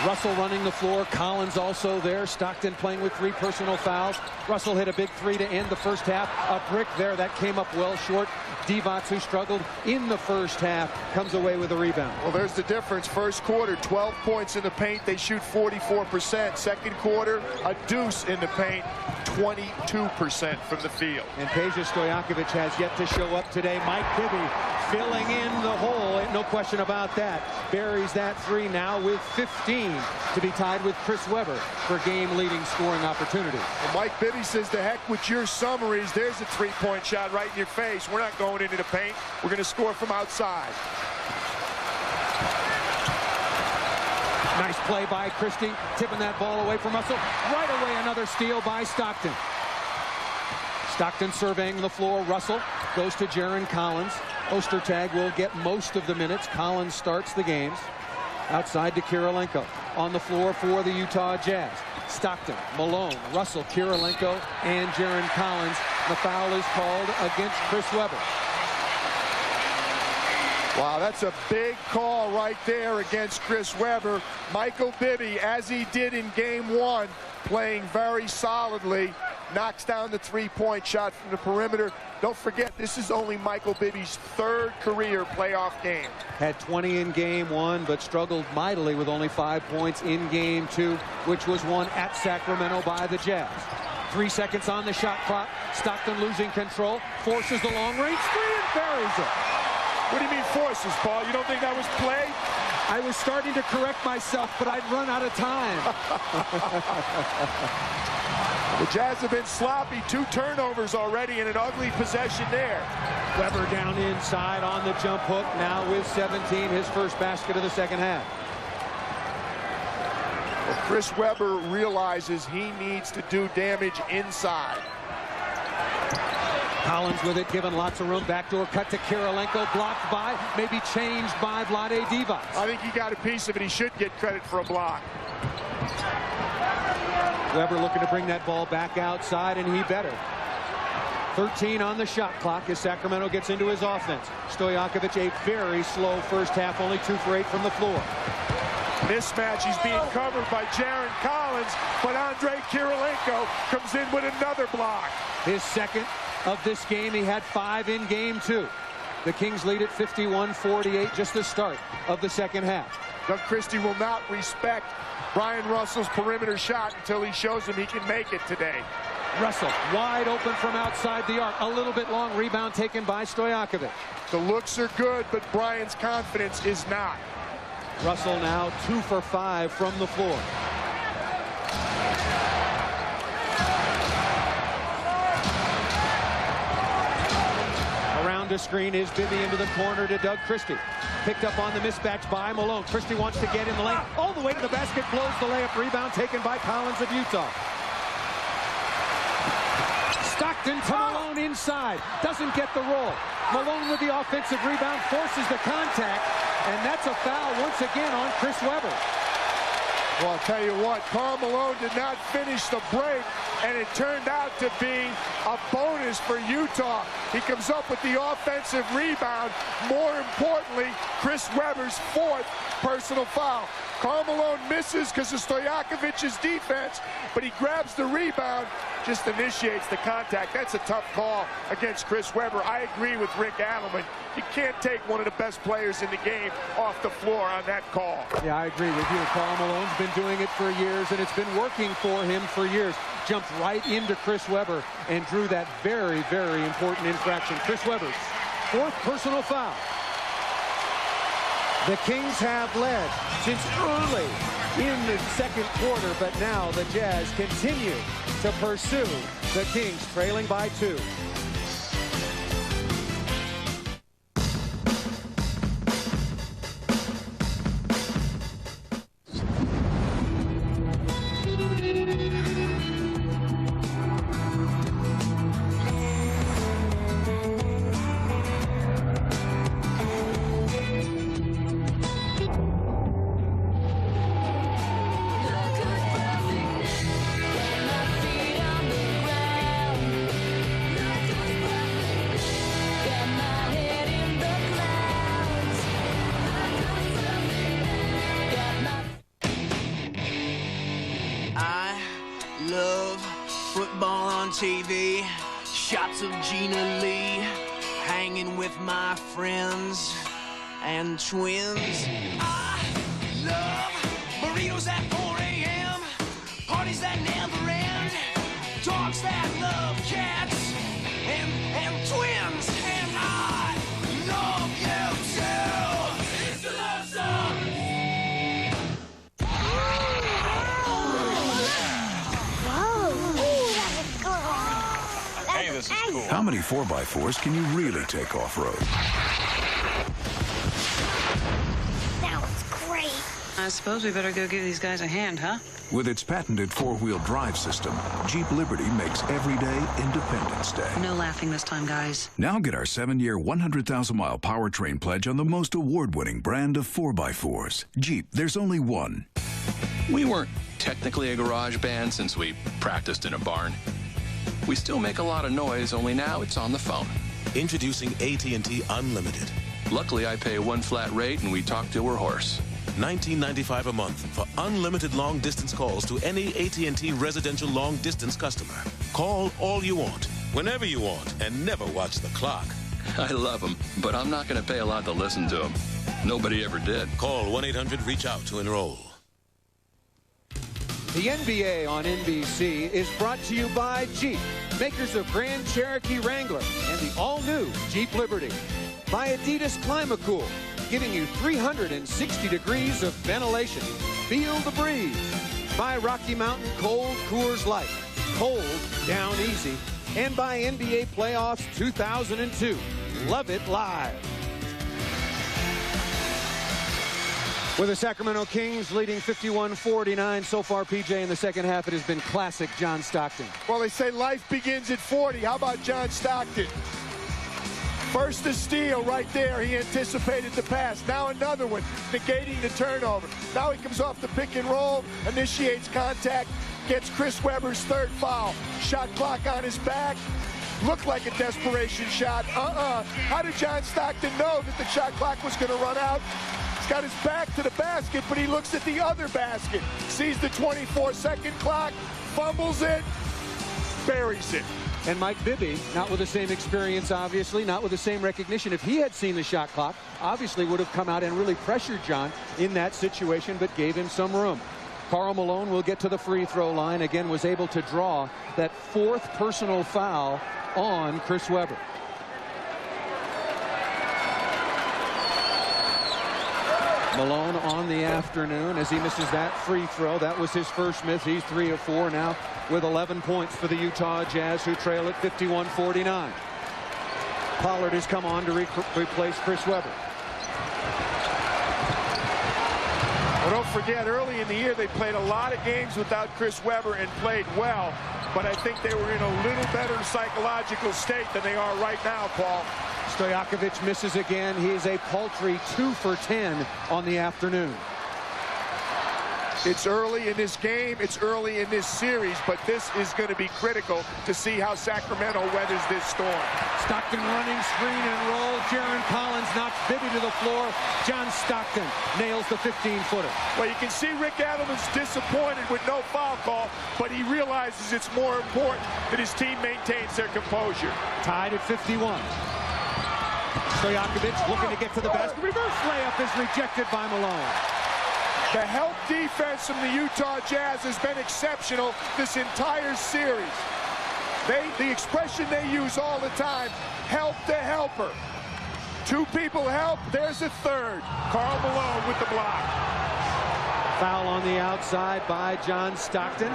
Russell running the floor. Collins also there. Stockton playing with 3 personal fouls. Russell hit a big 3 to end the first half. A brick there. That came up well short. Divac, who struggled in the first half, comes away with a rebound. Well, there's the difference. First quarter, 12 points in the paint. They shoot 44%. Second quarter, a deuce in the paint, 22% from the field. And Peja Stojakovic has yet to show up today. Mike Bibby filling in the hole. No question about that. Buries that 3 now with 15 to be tied with Chris Webber for game-leading scoring opportunity. And Mike Bibby says, the heck with your summaries. There's a 3-point shot right in your face. We're not going into the paint. We're going to score from outside. Nice play by Christie, tipping that ball away from Russell. Right away, another steal by Stockton. Stockton surveying the floor. Russell goes to Jaron Collins. Ostertag will get most of the minutes. Collins starts the games. Outside to Kirilenko. On the floor for the Utah Jazz. Stockton, Malone, Russell, Kirilenko, and Jaron Collins. The foul is called against Chris Webber. Wow, that's a big call right there against Chris Webber. Michael Bibby, as he did in game 1, playing very solidly, knocks down the 3-point shot from the perimeter. Don't forget, this is only Michael Bibby's 3rd career playoff game. Had 20 in game 1, but struggled mightily with only 5 points in game 2, which was won at Sacramento by the Jazz. 3 seconds on the shot clock. Stockton losing control, forces the long-range 3 and buries it. What do you mean forces, Paul? You don't think that was play? I was starting to correct myself, but I'd run out of time. The Jazz have been sloppy. 2 turnovers already and an ugly possession there. Webber down inside on the jump hook, now with 17, his first basket of the second half. Well, Chris Webber realizes he needs to do damage inside. Collins with it, given lots of room. Backdoor cut to Kirilenko, blocked by, maybe changed by Vlade Divac. I think he got a piece of it. He should get credit for a block. Webber looking to bring that ball back outside, and he better. 13 on the shot clock as Sacramento gets into his offense. Stojakovic, a very slow first half, only 2 for 8 from the floor. Mismatch, he's being covered by Jaron Collins, but Andre Kirilenko comes in with another block. His second of this game. He had 5 in game 2. The Kings lead at 51-48, just the start of the second half. Doug Christie will not respect Brian Russell's perimeter shot until he shows him he can make it today. Russell wide open from outside the arc. A little bit long, rebound taken by Stojakovic. The looks are good, but Brian's confidence is not. Russell now 2 for 5 from the floor. Around the screen is Bibby into the corner to Doug Christie. Picked up on the mismatch by Malone. Christie wants to get in the lane. All the way to the basket, blows the layup. Rebound taken by Collins of Utah. Stockton to Malone inside. Doesn't get the roll. Malone with the offensive rebound, forces the contact, and that's a foul once again on Chris Webber. Well, I'll tell you what, Karl Malone did not finish the break, and it turned out to be a bonus for Utah. He comes up with the offensive rebound. More importantly, Chris Webber's 4th personal foul. Karl Malone misses because of Stojakovic's defense, but he grabs the rebound, just initiates the contact. That's a tough call against Chris Webber. I agree with Rick Adelman. You can't take one of the best players in the game off the floor on that call. Yeah, I agree with you. Karl Malone's been doing it for years, and it's been working for him for years. Jumped right into Chris Webber and drew that very, very important infraction. Chris Webber's 4th personal foul. The Kings have led since early in the second quarter, but now the Jazz continue to pursue the Kings, trailing by 2. thoughts of Gina Lee, hanging with my friends and twins. I love burritos at 4 a.m., parties that never end, dogs that love cats, and twins. And I love you too. It's the love song. Hey, this is cool. How many 4x4s can you really take off-road? That was great. I suppose we better go give these guys a hand, huh? With its patented four-wheel drive system, Jeep Liberty makes every day Independence Day. No laughing this time, guys. Now get our 7-year, 100,000-mile powertrain pledge on the most award-winning brand of 4x4s. Jeep, there's only one. We weren't technically a garage band since we practiced in a barn. We still make a lot of noise, only now it's on the phone. Introducing AT&T Unlimited. Luckily, I pay one flat rate and we talk till we're hoarse. $19.95 a month for unlimited long-distance calls to any AT&T residential long-distance customer. Call all you want, whenever you want, and never watch the clock. I love them, but I'm not going to pay a lot to listen to them. Nobody ever did. Call 1-800-REACH-OUT to enroll. The NBA on NBC is brought to you by Jeep, makers of Grand Cherokee Wrangler and the all-new Jeep Liberty. By Adidas Climacool, giving you 360 degrees of ventilation. Feel the breeze. By Rocky Mountain Cold Coors Light, cold down easy. And by NBA Playoffs 2002, love it live. With the Sacramento Kings leading 51-49 so far, PJ, in the second half, it has been classic John Stockton. Well, they say life begins at 40. How about John Stockton? First the steal right there. He anticipated the pass. Now another one, negating the turnover. Now he comes off the pick and roll, initiates contact, gets Chris Webber's third foul. Shot clock on his back. Looked like a desperation shot. How did John Stockton know that the shot clock was going to run out? He's got his back to the basket, but he looks at the other basket. Sees the 24-second clock, fumbles it, buries it. And Mike Bibby, not with the same experience, obviously, not with the same recognition. If he had seen the shot clock, obviously would have come out and really pressured John in that situation, but gave him some room. Karl Malone will get to the free throw line. Again, was able to draw that fourth personal foul on Chris Webber. Malone on the afternoon as he misses that free throw. That was his first miss. He's 3 of 4 now with 11 points for the Utah Jazz, who trail at 51-49. Pollard has come on to replace Chris Webber. Well, don't forget, early in the year, they played a lot of games without Chris Webber and played well, but I think they were in a little better psychological state than they are right now, Paul. Stojakovic misses again. He is a paltry 2 for 10 on the afternoon. It's early in this game, it's early in this series, but this is going to be critical to see how Sacramento weathers this storm. Stockton running screen and roll. Jaron Collins knocks Bibby to the floor. John Stockton nails the 15-footer. Well, you can see Rick Adelman's disappointed with no foul call, but he realizes it's more important that his team maintains their composure. Tied at 51. Stojakovic looking to get to the basket. Reverse layup is rejected by Malone. The help defense from the Utah Jazz has been exceptional this entire series. The expression they use all the time, help the helper. Two people help, there's a third. Karl Malone with the block. Foul on the outside by John Stockton.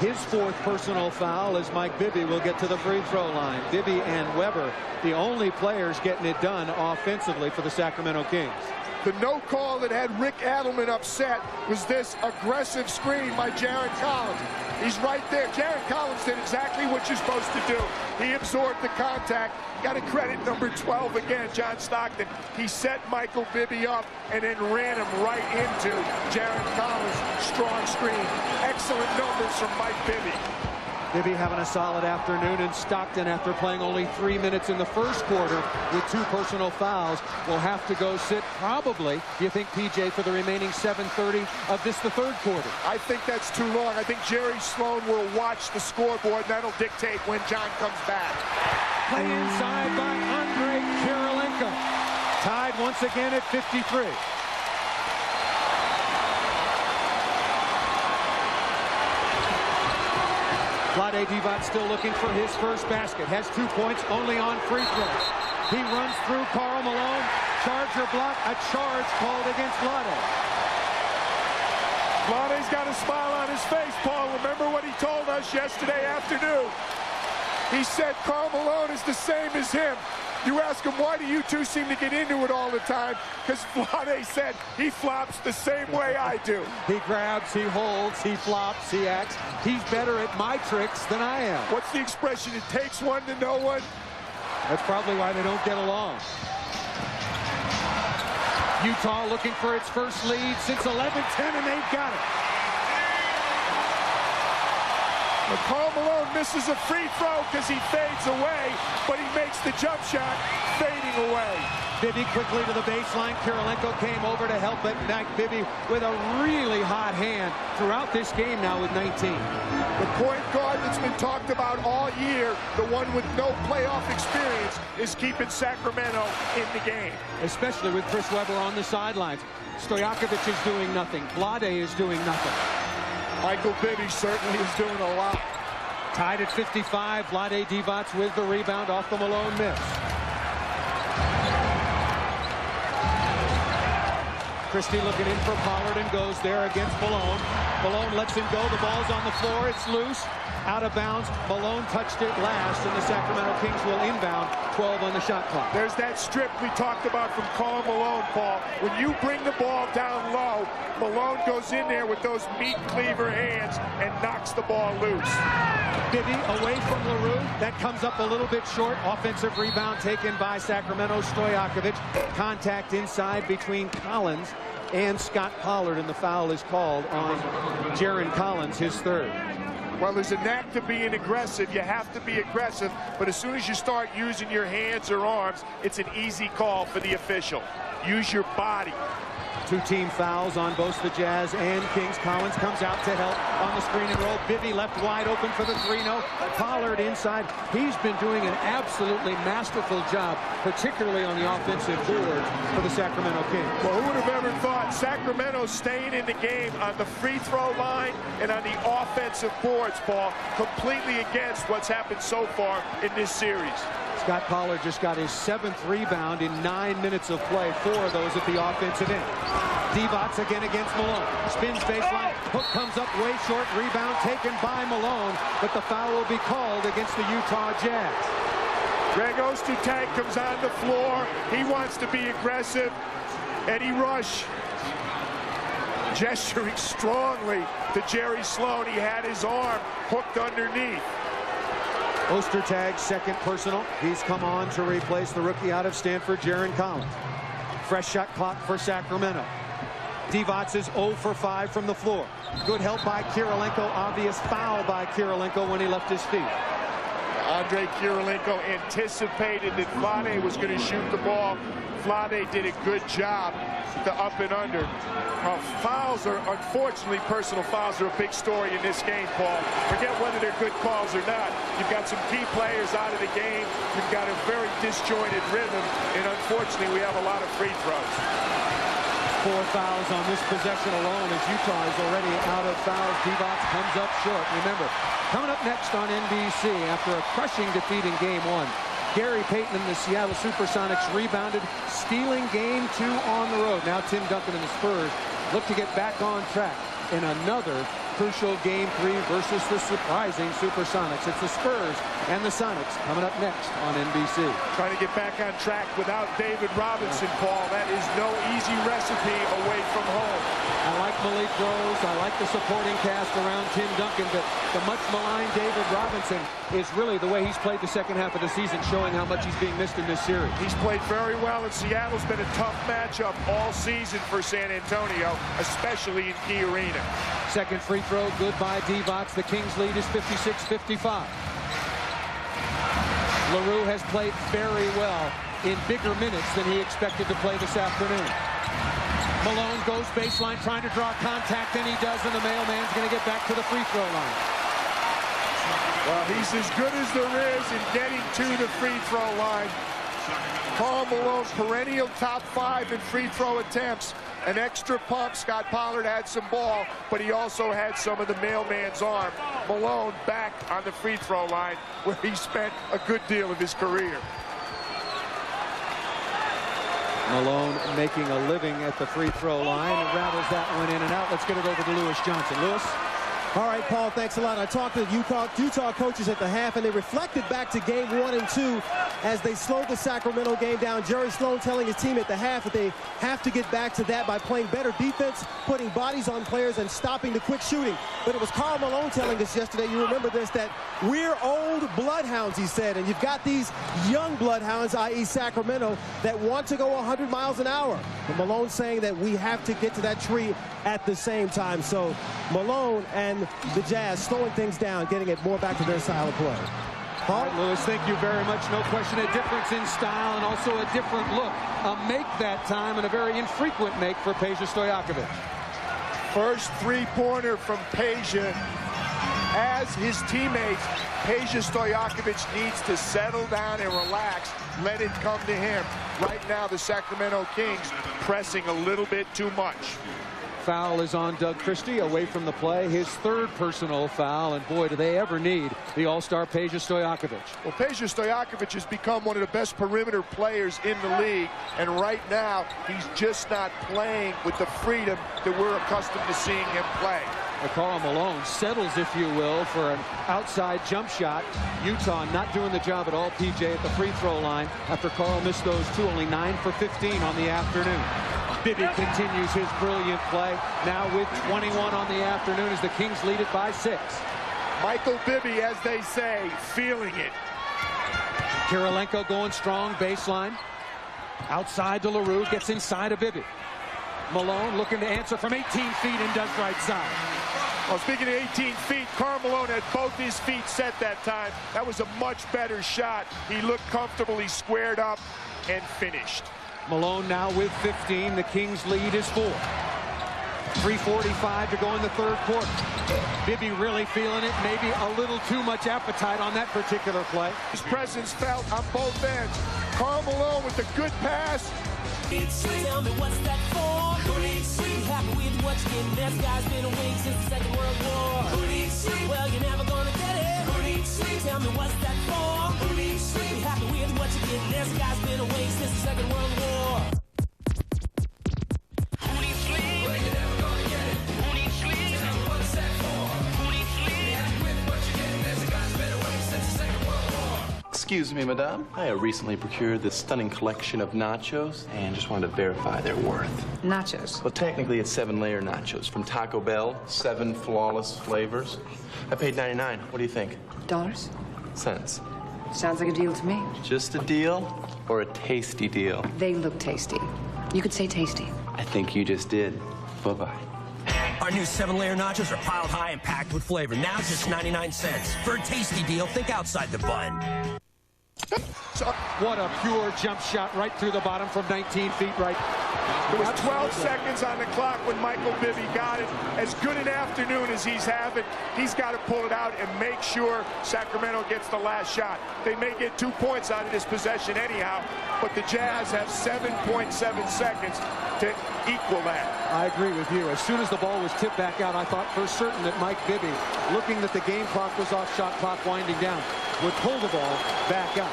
His fourth personal foul as Mike Bibby will get to the free throw line. Bibby and Webber, the only players getting it done offensively for the Sacramento Kings. The no call that had Rick Adelman upset was this aggressive screen by Jaron Collins. He's right there. Jaron Collins did exactly what you're supposed to do. He absorbed the contact. Got to credit number 12 again, John Stockton. He set Michael Bibby up and then ran him right into Jaron Collins' strong screen. Excellent numbers from Mike Bibby. Bibby having a solid afternoon, and Stockton, after playing only 3 minutes in the first quarter with 2 personal fouls, will have to go sit probably, do you think, PJ, for the remaining 7:30 of this, the third quarter? I think that's too long. I think Jerry Sloan will watch the scoreboard, and that'll dictate when John comes back. the inside by Andrei Kirilenko. Tied once again at 53. Vlade Divac still looking for his first basket. Has 2 points, only on free throws. He runs through Karl Malone. Charger block, a charge called against Vlade. Vlade's got a smile on his face, Paul. Remember what he told us yesterday afternoon? He said Karl Malone is the same as him. You ask him, why do you two seem to get into it all the time? Because Vlade said he flops the same way I do. He grabs, he holds, he flops, he acts. He's better at my tricks than I am. What's the expression? It takes one to know one? That's probably why they don't get along. Utah looking for its first lead since 11-10, and they've got it. But Karl Malone misses a free throw because he fades away, but he makes the jump shot fading away. Bibby quickly to the baseline. Kirilenko came over to help it. Back Bibby with a really hot hand throughout this game now with 19. The point guard that's been talked about all year, the one with no playoff experience, is keeping Sacramento in the game. Especially with Chris Webber on the sidelines. Stojakovic is doing nothing. Vlade is doing nothing. Michael Bibby certainly is doing a lot. Tied at 55, Vlade Divac with the rebound off the Malone miss. Christie looking in for Pollard and goes there against Malone. Malone lets him go. The ball's on the floor. It's loose. Out of bounds. Malone touched it last, and the Sacramento Kings will inbound. 12 on the shot clock. There's that strip we talked about from Karl Malone, Paul. When you bring the ball down low, Malone goes in there with those meat cleaver hands and knocks the ball loose. Bibby away from LaRue. That comes up a little bit short. Offensive rebound taken by Sacramento. Stojakovic. Contact inside between Collins and Scott Pollard, and the foul is called on Jaron Collins, his third. Well, there's a knack to being aggressive. You have to be aggressive, but as soon as you start using your hands or arms, it's an easy call for the official. Use your body. 2 team fouls on both the Jazz and Kings. Collins comes out to help on the screen and roll. Bibby left wide open for the 3-0. Pollard inside. He's been doing an absolutely masterful job, particularly on the offensive board for the Sacramento Kings. Well, who would have ever thought Sacramento staying in the game on the free throw line and on the offensive boards, Paul, completely against what's happened so far in this series. Scott Pollard just got his 7th rebound in 9 minutes of play, 4 of those at the offensive end. Divac again against Malone. Spins baseline. Hook comes up way short. Rebound taken by Malone, but the foul will be called against the Utah Jazz. Greg Ostertag comes on the floor. He wants to be aggressive. Eddie Rush gesturing strongly to Jerry Sloan. He had his arm hooked underneath. Ostertag's second personal. He's come on to replace the rookie out of Stanford, Jaron Collins. Fresh shot clock for Sacramento. Divac is 0 for 5 from the floor. Good help by Kirilenko. Obvious foul by Kirilenko when he left his feet. Andrei Kirilenko anticipated that Vlade was going to shoot the ball. Vlade did a good job to up and under. Fouls are, unfortunately, personal fouls are a big story in this game, Paul. Forget whether they're good calls or not. You've got some key players out of the game. You've got a very disjointed rhythm, and unfortunately, we have a lot of free throws. 4 fouls on this possession alone as Utah is already out of fouls. Divac comes up short. Remember, coming up next on NBC after a crushing defeat in Game 1, Gary Payton and the Seattle Supersonics rebounded, stealing Game 2 on the road. Now Tim Duncan and the Spurs look to get back on track in another crucial Game 3 versus the surprising Supersonics. It's the Spurs and the Sonics coming up next on NBC. Trying to get back on track without David Robinson, Paul. That is no easy recipe away from home. I like Malik Rose. I like the supporting cast around Tim Duncan, but the much maligned David Robinson is really the way he's played the second half of the season, showing how much he's being missed in this series. He's played very well, and Seattle's been a tough matchup all season for San Antonio, especially in Key Arena. Second free throw, good by Divac. The Kings lead is 56-55. LaRue has played very well in bigger minutes than he expected to play this afternoon. Malone goes baseline trying to draw contact, and he does, and the mailman's going to get back to the free throw line. Well, he's as good as there is in getting to the free throw line. Karl Malone, perennial top 5 in free throw attempts. An extra pump. Scott Pollard had some ball, but he also had some of the mailman's arm. Malone back on the free throw line, where he spent a good deal of his career. Malone making a living at the free throw line and rattles that one in and out. Let's get it over to Lewis Johnson. Lewis? All right, Paul, thanks a lot. I talked to Utah coaches at the half, and they reflected back to game 1 and 2 as they slowed the Sacramento game down. Jerry Sloan telling his team at the half that they have to get back to that by playing better defense, putting bodies on players, and stopping the quick shooting. But it was Karl Malone telling us yesterday, you remember this, that we're old bloodhounds, he said, and you've got these young bloodhounds, i.e. Sacramento, that want to go 100 miles an hour. But Malone saying that we have to get to that tree at the same time. So Malone and the Jazz slowing things down, getting it more back to their style of play. Paul? Right, Lewis, thank you very much. No question, a difference in style and also a different look. A make that time and a very infrequent make for Peja Stojakovic. First three-pointer from Peja. As his teammates, Peja Stojakovic needs to settle down and relax. Let it come to him. Right now, the Sacramento Kings pressing a little bit too much. Foul is on Doug Christie, away from the play. His 3rd personal foul, and boy, do they ever need the all-star Peja Stojakovic. Well, Peja Stojakovic has become one of the best perimeter players in the league, and right now, he's just not playing with the freedom that we're accustomed to seeing him play. Karl Malone settles, if you will, for an outside jump shot. Utah not doing the job at all, PJ, at the free throw line after Karl missed those 2, only 9 for 15 on the afternoon. Bibby continues his brilliant play, now with 21 on the afternoon as the Kings lead it by 6. Michael Bibby, as they say, feeling it. Kirilenko going strong, baseline. Outside to LaRue, gets inside of Bibby. Malone looking to answer from 18 feet and does right side. Well, speaking of 18 feet, Karl Malone had both his feet set that time. That was a much better shot. He looked comfortable, he squared up and finished. Malone now with 15. The Kings lead is 4. 3:45 to go in the 3rd quarter. Bibby really feeling it. Maybe a little too much appetite on that particular play. His presence felt on both ends. Karl Malone with a good pass. Tell me what's that for? Who needs sleep? Happy with what you're getting. This guy's been awake since the Second World War. Who needs sleep? Well, you're never gonna get it. Who needs sleep? Tell me what's that for? Who needs sleep? Happy with what you're getting. This guy's been awake since the Second World War. Who needs sleep? Well, you're never gonna get it. Who needs sleep? Tell me what's that for? Who needs sleep? Happy with what you're getting. This guy's been awake since the Second World War. Excuse me, madame. I recently procured this stunning collection of nachos and just wanted to verify their worth. Nachos? Well, technically it's 7-layer nachos from Taco Bell, 7 flawless flavors. I paid $99. What do you think? Dollars? Cents. Sounds like a deal to me. Just a deal or a tasty deal? They look tasty. You could say tasty. I think you just did. Bye-bye. Our new 7-layer nachos are piled high and packed with flavor. Now just 99 cents. For a tasty deal, think outside the bun. What a pure jump shot right through the bottom from 19 feet right. There was 12 seconds on the clock when Michael Bibby got it. As good an afternoon as he's having, he's got to pull it out and make sure Sacramento gets the last shot. They may get 2 points out of this possession anyhow, but the Jazz have 7.7 seconds to equal that. I agree with you. As soon as the ball was tipped back out, I thought for certain that Mike Bibby, looking that the game clock was off, shot clock winding down, would pull the ball back up.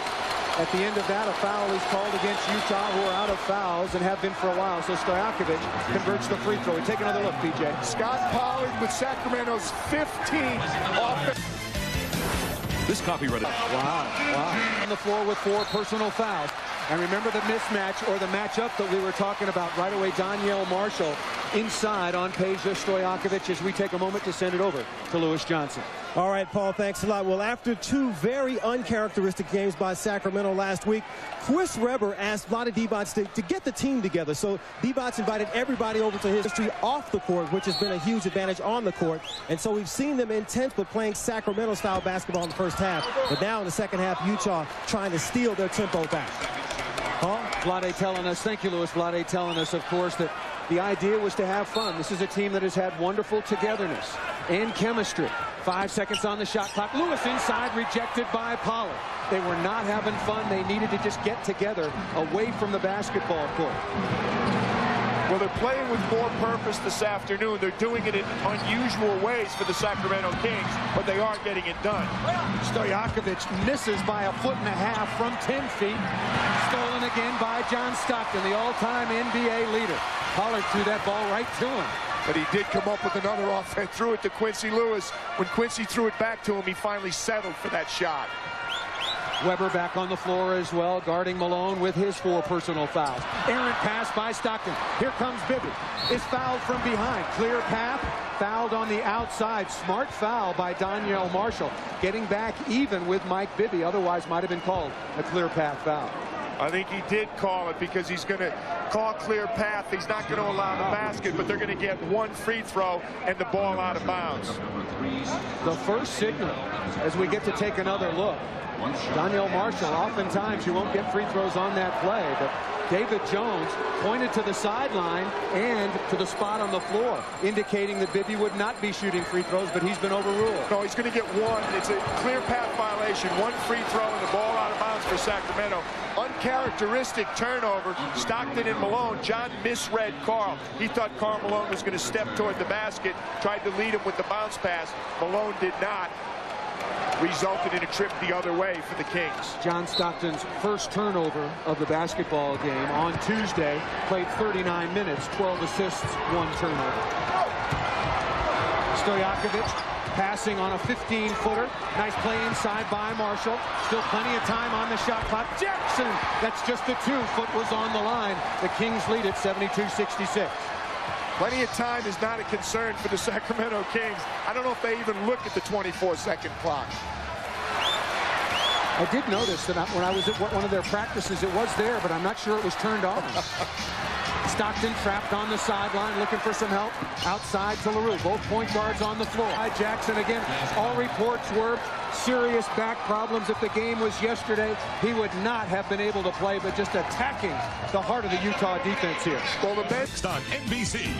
At the end of that, a foul is called against Utah, who are out of fouls and have been for a while. So Stojakovic converts the free throw. We take another look, PJ. Scott Pollard with Sacramento's 15th offense. This copyrighted. Wow. On the floor with 4 personal fouls. And remember the mismatch or the matchup that we were talking about right away. Donyell Marshall inside on Peja Stojakovic as we take a moment to send it over to Lewis Johnson. All right, Paul, thanks a lot. Well, after 2 very uncharacteristic games by Sacramento last week, Chris Webber asked Vlade Divac to get the team together. So Divac invited everybody over to his history off the court, which has been a huge advantage on the court. And so we've seen them intense but playing Sacramento-style basketball in the first half. But now in the second half, Utah trying to steal their tempo back. Huh? Vlade telling us, thank you, Lewis. Vlade telling us, of course, that the idea was to have fun. This is a team that has had wonderful togetherness. and chemistry. 5 seconds on the shot clock. Lewis inside, rejected by Pollard. They were not having fun. They needed to just get together away from the basketball court. Well, they're playing with more purpose this afternoon. They're doing it in unusual ways for the Sacramento Kings, but they are getting it done. Stojakovic misses by 1.5 feet from 10 feet. Stolen again by John Stockton, the all-time NBA leader. Pollard threw that ball right to him. But he did come up with another offense, threw it to Quincy Lewis. When Quincy threw it back to him, he finally settled for that shot. Weber back on the floor as well, guarding Malone with his 4 personal fouls. Errant pass by Stockton. Here comes Bibby. Is fouled from behind. Clear path. Fouled on the outside. Smart foul by Donyell Marshall. Getting back even with Mike Bibby. Otherwise might have been called a clear path foul. I think he did call it because he's going to call clear path. He's not going to allow the basket, but they're going to get 1 free throw and the ball out of bounds. The first signal as we get to take another look. Donyell Marshall, oftentimes you won't get free throws on that play, but David Jones pointed to the sideline and to the spot on the floor, indicating that Bibby would not be shooting free throws, but he's been overruled. No, he's going to get 1. It's a clear path violation. 1 free throw and the ball out of bounds for Sacramento. Uncharacteristic turnover. Stockton and Malone. John misread Karl. He thought Karl Malone was going to step toward the basket, tried to lead him with the bounce pass. Malone did not. Resulted in a trip the other way for the Kings. John Stockton's first turnover of the basketball game on Tuesday. Played 39 minutes, 12 assists, 1 turnover. Stojakovic passing on a 15-footer. Nice play inside by Marshall. Still plenty of time on the shot clock. Jackson, that's just a 2-foot was on the line. The Kings lead at 72-66. Plenty of time is not a concern for the Sacramento Kings. I don't know if they even look at the 24-second clock. I did notice that when I was at one of their practices, it was there, but I'm not sure it was turned on. Stockton trapped on the sideline, looking for some help. Outside to LaRue. Both point guards on the floor. Jackson again. All reports were serious back problems. If the game was yesterday, he would not have been able to play, but just attacking the heart of the Utah defense here. Well, the best on NBC.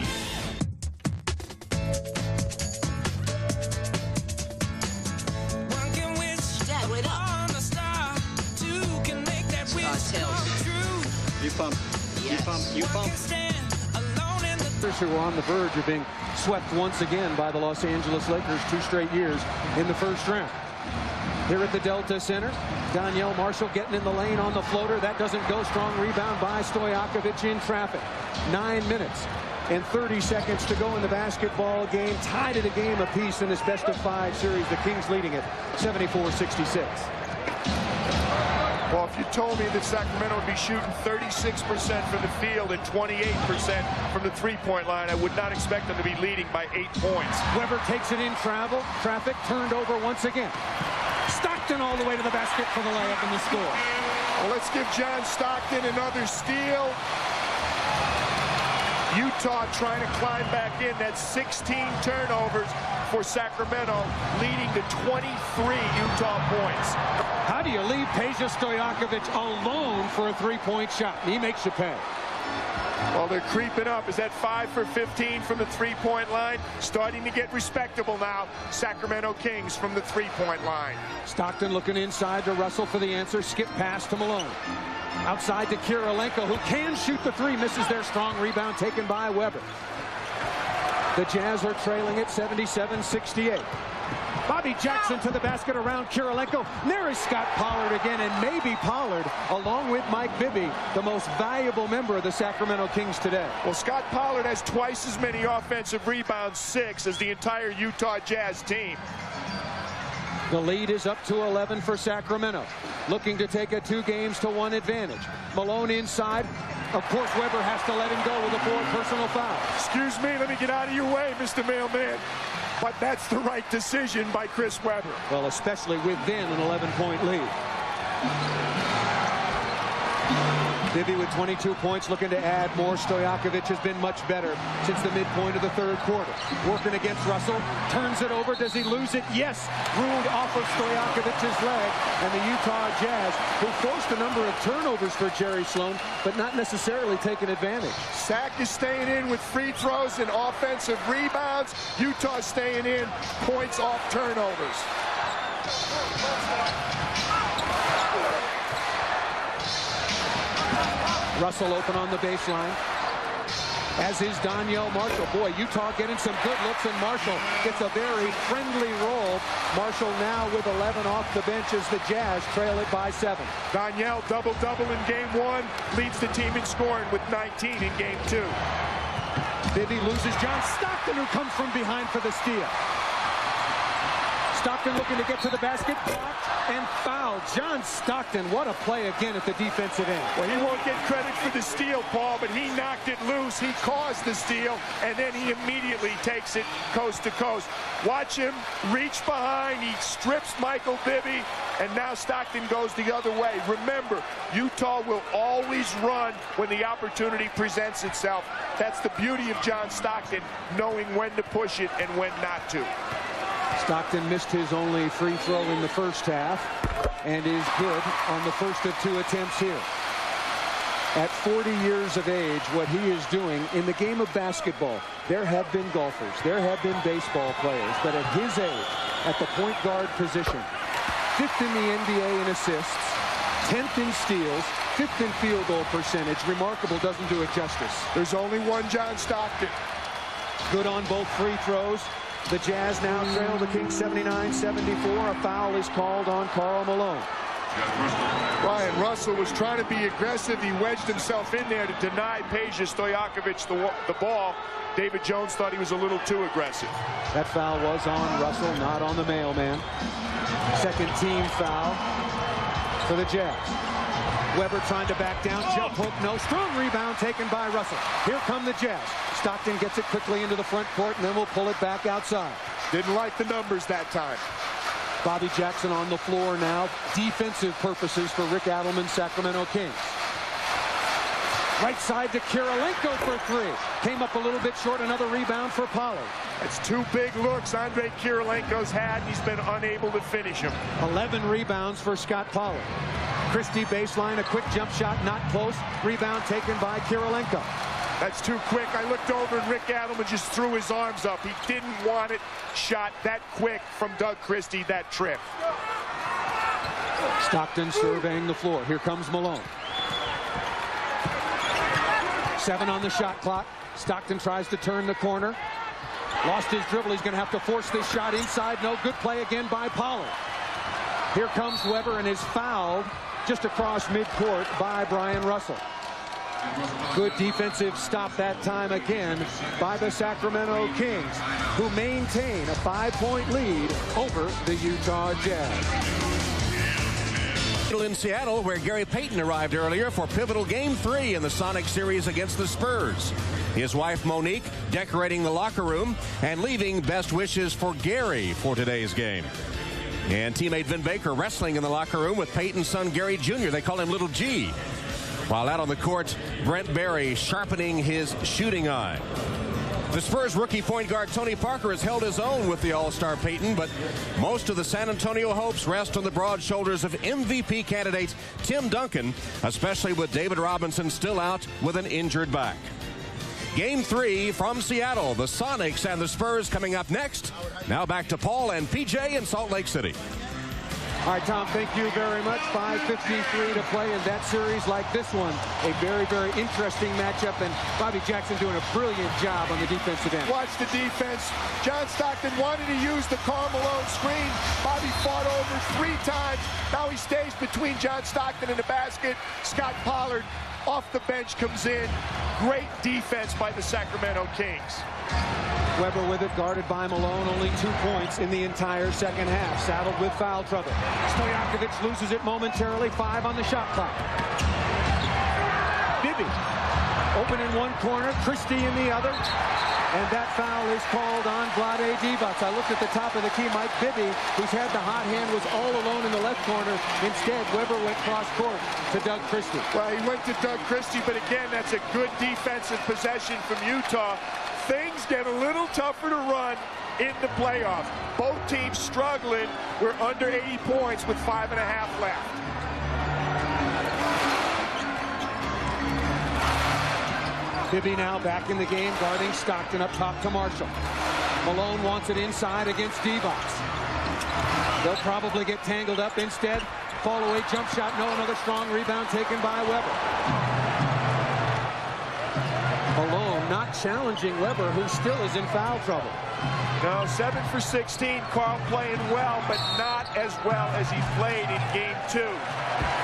You pump. You pump. You pump. Who were on the verge of being swept once again by the Los Angeles Lakers 2 straight years in the first round. Here at the Delta Center, Donyell Marshall getting in the lane on the floater. That doesn't go. Strong rebound by Stojakovic in traffic. 9 minutes and 30 seconds to go in the basketball game. Tied at a game apiece in this best-of-5 series. The Kings leading it 74-66. Well, if you told me that Sacramento would be shooting 36% from the field and 28% from the three-point line, I would not expect them to be leading by 8 points. Weber takes it in traffic, turned over once again. Stockton all the way to the basket for the layup and the score. Well, let's give John Stockton another steal. Utah trying to climb back in. That's 16 turnovers for Sacramento, leading to 23 Utah points. How do you leave Peja Stojakovic alone for a 3-point shot? He makes you pay. Well, they're creeping up. Is that 5 for 15 from the three-point line? Starting to get respectable now. Sacramento Kings from the three-point line. Stockton looking inside to Russell for the answer. Skip pass to Malone. Outside to Kirilenko, who can shoot the 3. Misses their strong rebound taken by Weber. The Jazz are trailing at 77-68. Bobby Jackson to the basket around Kirilenko. There is Scott Pollard again, and maybe Pollard, along with Mike Bibby, the most valuable member of the Sacramento Kings today. Well, Scott Pollard has twice as many offensive rebounds, 6, as the entire Utah Jazz team. The lead is up to 11 for Sacramento, looking to take a 2-1 advantage. Malone inside. Of course, Weber has to let him go with a 4 personal foul. Excuse me, let me get out of your way, Mr. Mailman. But that's the right decision by Chris Weber. Well, especially within an 11-point lead. Bibby with 22 points, looking to add more. Stojakovic has been much better since the midpoint of the third quarter. Working against Russell, turns it over. Does he lose it? Yes. Ruled off of Stojakovic's leg. And the Utah Jazz, who forced a number of turnovers for Jerry Sloan, but not necessarily taking advantage. Sack is staying in with free throws and offensive rebounds. Utah staying in, points off turnovers. Russell open on the baseline, as is Donyell Marshall. Boy, Utah getting some good looks, and Marshall gets a very friendly roll. Marshall now with 11 off the bench as the Jazz trail it by 7. Donyell double-double in game 1, leads the team in scoring with 19 in game 2. Bibby loses John Stockton, who comes from behind for the steal. Stockton looking to get to the basket, blocked and fouled. John Stockton, what a play again at the defensive end. Well, he won't get credit for the steal, Paul, but he knocked it loose. He caused the steal, and then he immediately takes it coast to coast. Watch him reach behind. He strips Michael Bibby, and now Stockton goes the other way. Remember, Utah will always run when the opportunity presents itself. That's the beauty of John Stockton, knowing when to push it and when not to. Stockton missed his only free throw in the first half and is good on the first of 2 attempts here. At 40 years of age, what he is doing in the game of basketball, there have been golfers, there have been baseball players, but at his age, at the point guard position, 5th in the NBA in assists, 10th in steals, 5th in field goal percentage. Remarkable, doesn't do it justice. There's only one John Stockton. Good on both free throws. The Jazz now trail the Kings 79-74. A foul is called on Karl Malone. Ryan Russell was trying to be aggressive. He wedged himself in there to deny Peja Stojakovic the ball. David Jones thought he was a little too aggressive. That foul was on Russell, not on the mailman. Second team foul for the Jazz. Weber trying to back down, jump hook, no. Strong rebound taken by Russell. Here come the Jazz. Stockton gets it quickly into the front court, and then we'll pull it back outside. Didn't like the numbers that time. Bobby Jackson on the floor now. Defensive purposes for Rick Adelman's Sacramento Kings. Right side to Kirilenko for 3. Came up a little bit short. Another rebound for Pollard. That's 2 big looks Andre Kirilenko's had, and he's been unable to finish him. 11 rebounds for Scott Pollard. Christie baseline, a quick jump shot, not close. Rebound taken by Kirilenko. That's too quick. I looked over and Rick Adelman just threw his arms up. He didn't want it shot that quick from Doug Christie, that trip. Stockton surveying the floor. Here comes Malone. 7 on the shot clock. Stockton tries to turn the corner. Lost his dribble. He's going to have to force this shot inside. No, good play again by Pollard. Here comes Weber and is fouled just across midcourt by Brian Russell. Good defensive stop that time again by the Sacramento Kings, who maintain a 5-point lead over the Utah Jazz. In Seattle, where Gary Payton arrived earlier for pivotal Game 3 in the Sonic series against the Spurs. His wife Monique decorating the locker room and leaving best wishes for Gary for today's game. And teammate Vin Baker wrestling in the locker room with Payton's son Gary Jr. They call him Little G. While out on the court, Brent Barry sharpening his shooting eye. The Spurs rookie point guard Tony Parker has held his own with the All-Star Payton, but most of the San Antonio hopes rest on the broad shoulders of MVP candidate Tim Duncan, especially with David Robinson still out with an injured back. Game 3 from Seattle, the Sonics and the Spurs coming up next. Now back to Paul and PJ in Salt Lake City. All right, Tom, thank you very much. 5:53 to play in that series like this one. A very, very interesting matchup, and Bobby Jackson doing a brilliant job on the defensive end. Watch the defense. John Stockton wanted to use the Karl Malone screen. Bobby fought over 3 times. Now he stays between John Stockton and the basket. Scott Pollard off the bench comes in. Great defense by the Sacramento Kings. Weber with it, guarded by Malone. Only 2 points in the entire second half. Saddled with foul trouble. Stojakovic loses it momentarily. 5 on the shot clock. Bibby open in one corner. Christie in the other. And that foul is called on Vlade Divac. I looked at the top of the key. Mike Bibby, who's had the hot hand, was all alone in the left corner. Instead, Weber went cross-court to Doug Christie. Well, he went to Doug Christie, but again, that's a good defensive possession from Utah. Things get a little tougher to run in the playoffs. Both teams struggling. We're under 80 points with 5.5 left. Bibby now back in the game, guarding Stockton up top to Marshall. Malone wants it inside against Divac. They'll probably get tangled up instead. Fall away jump shot, no, another strong rebound taken by Weber. Malone not challenging Weber, who still is in foul trouble. No, 7 for 16. Carl playing well, but not as well as he played in game 2.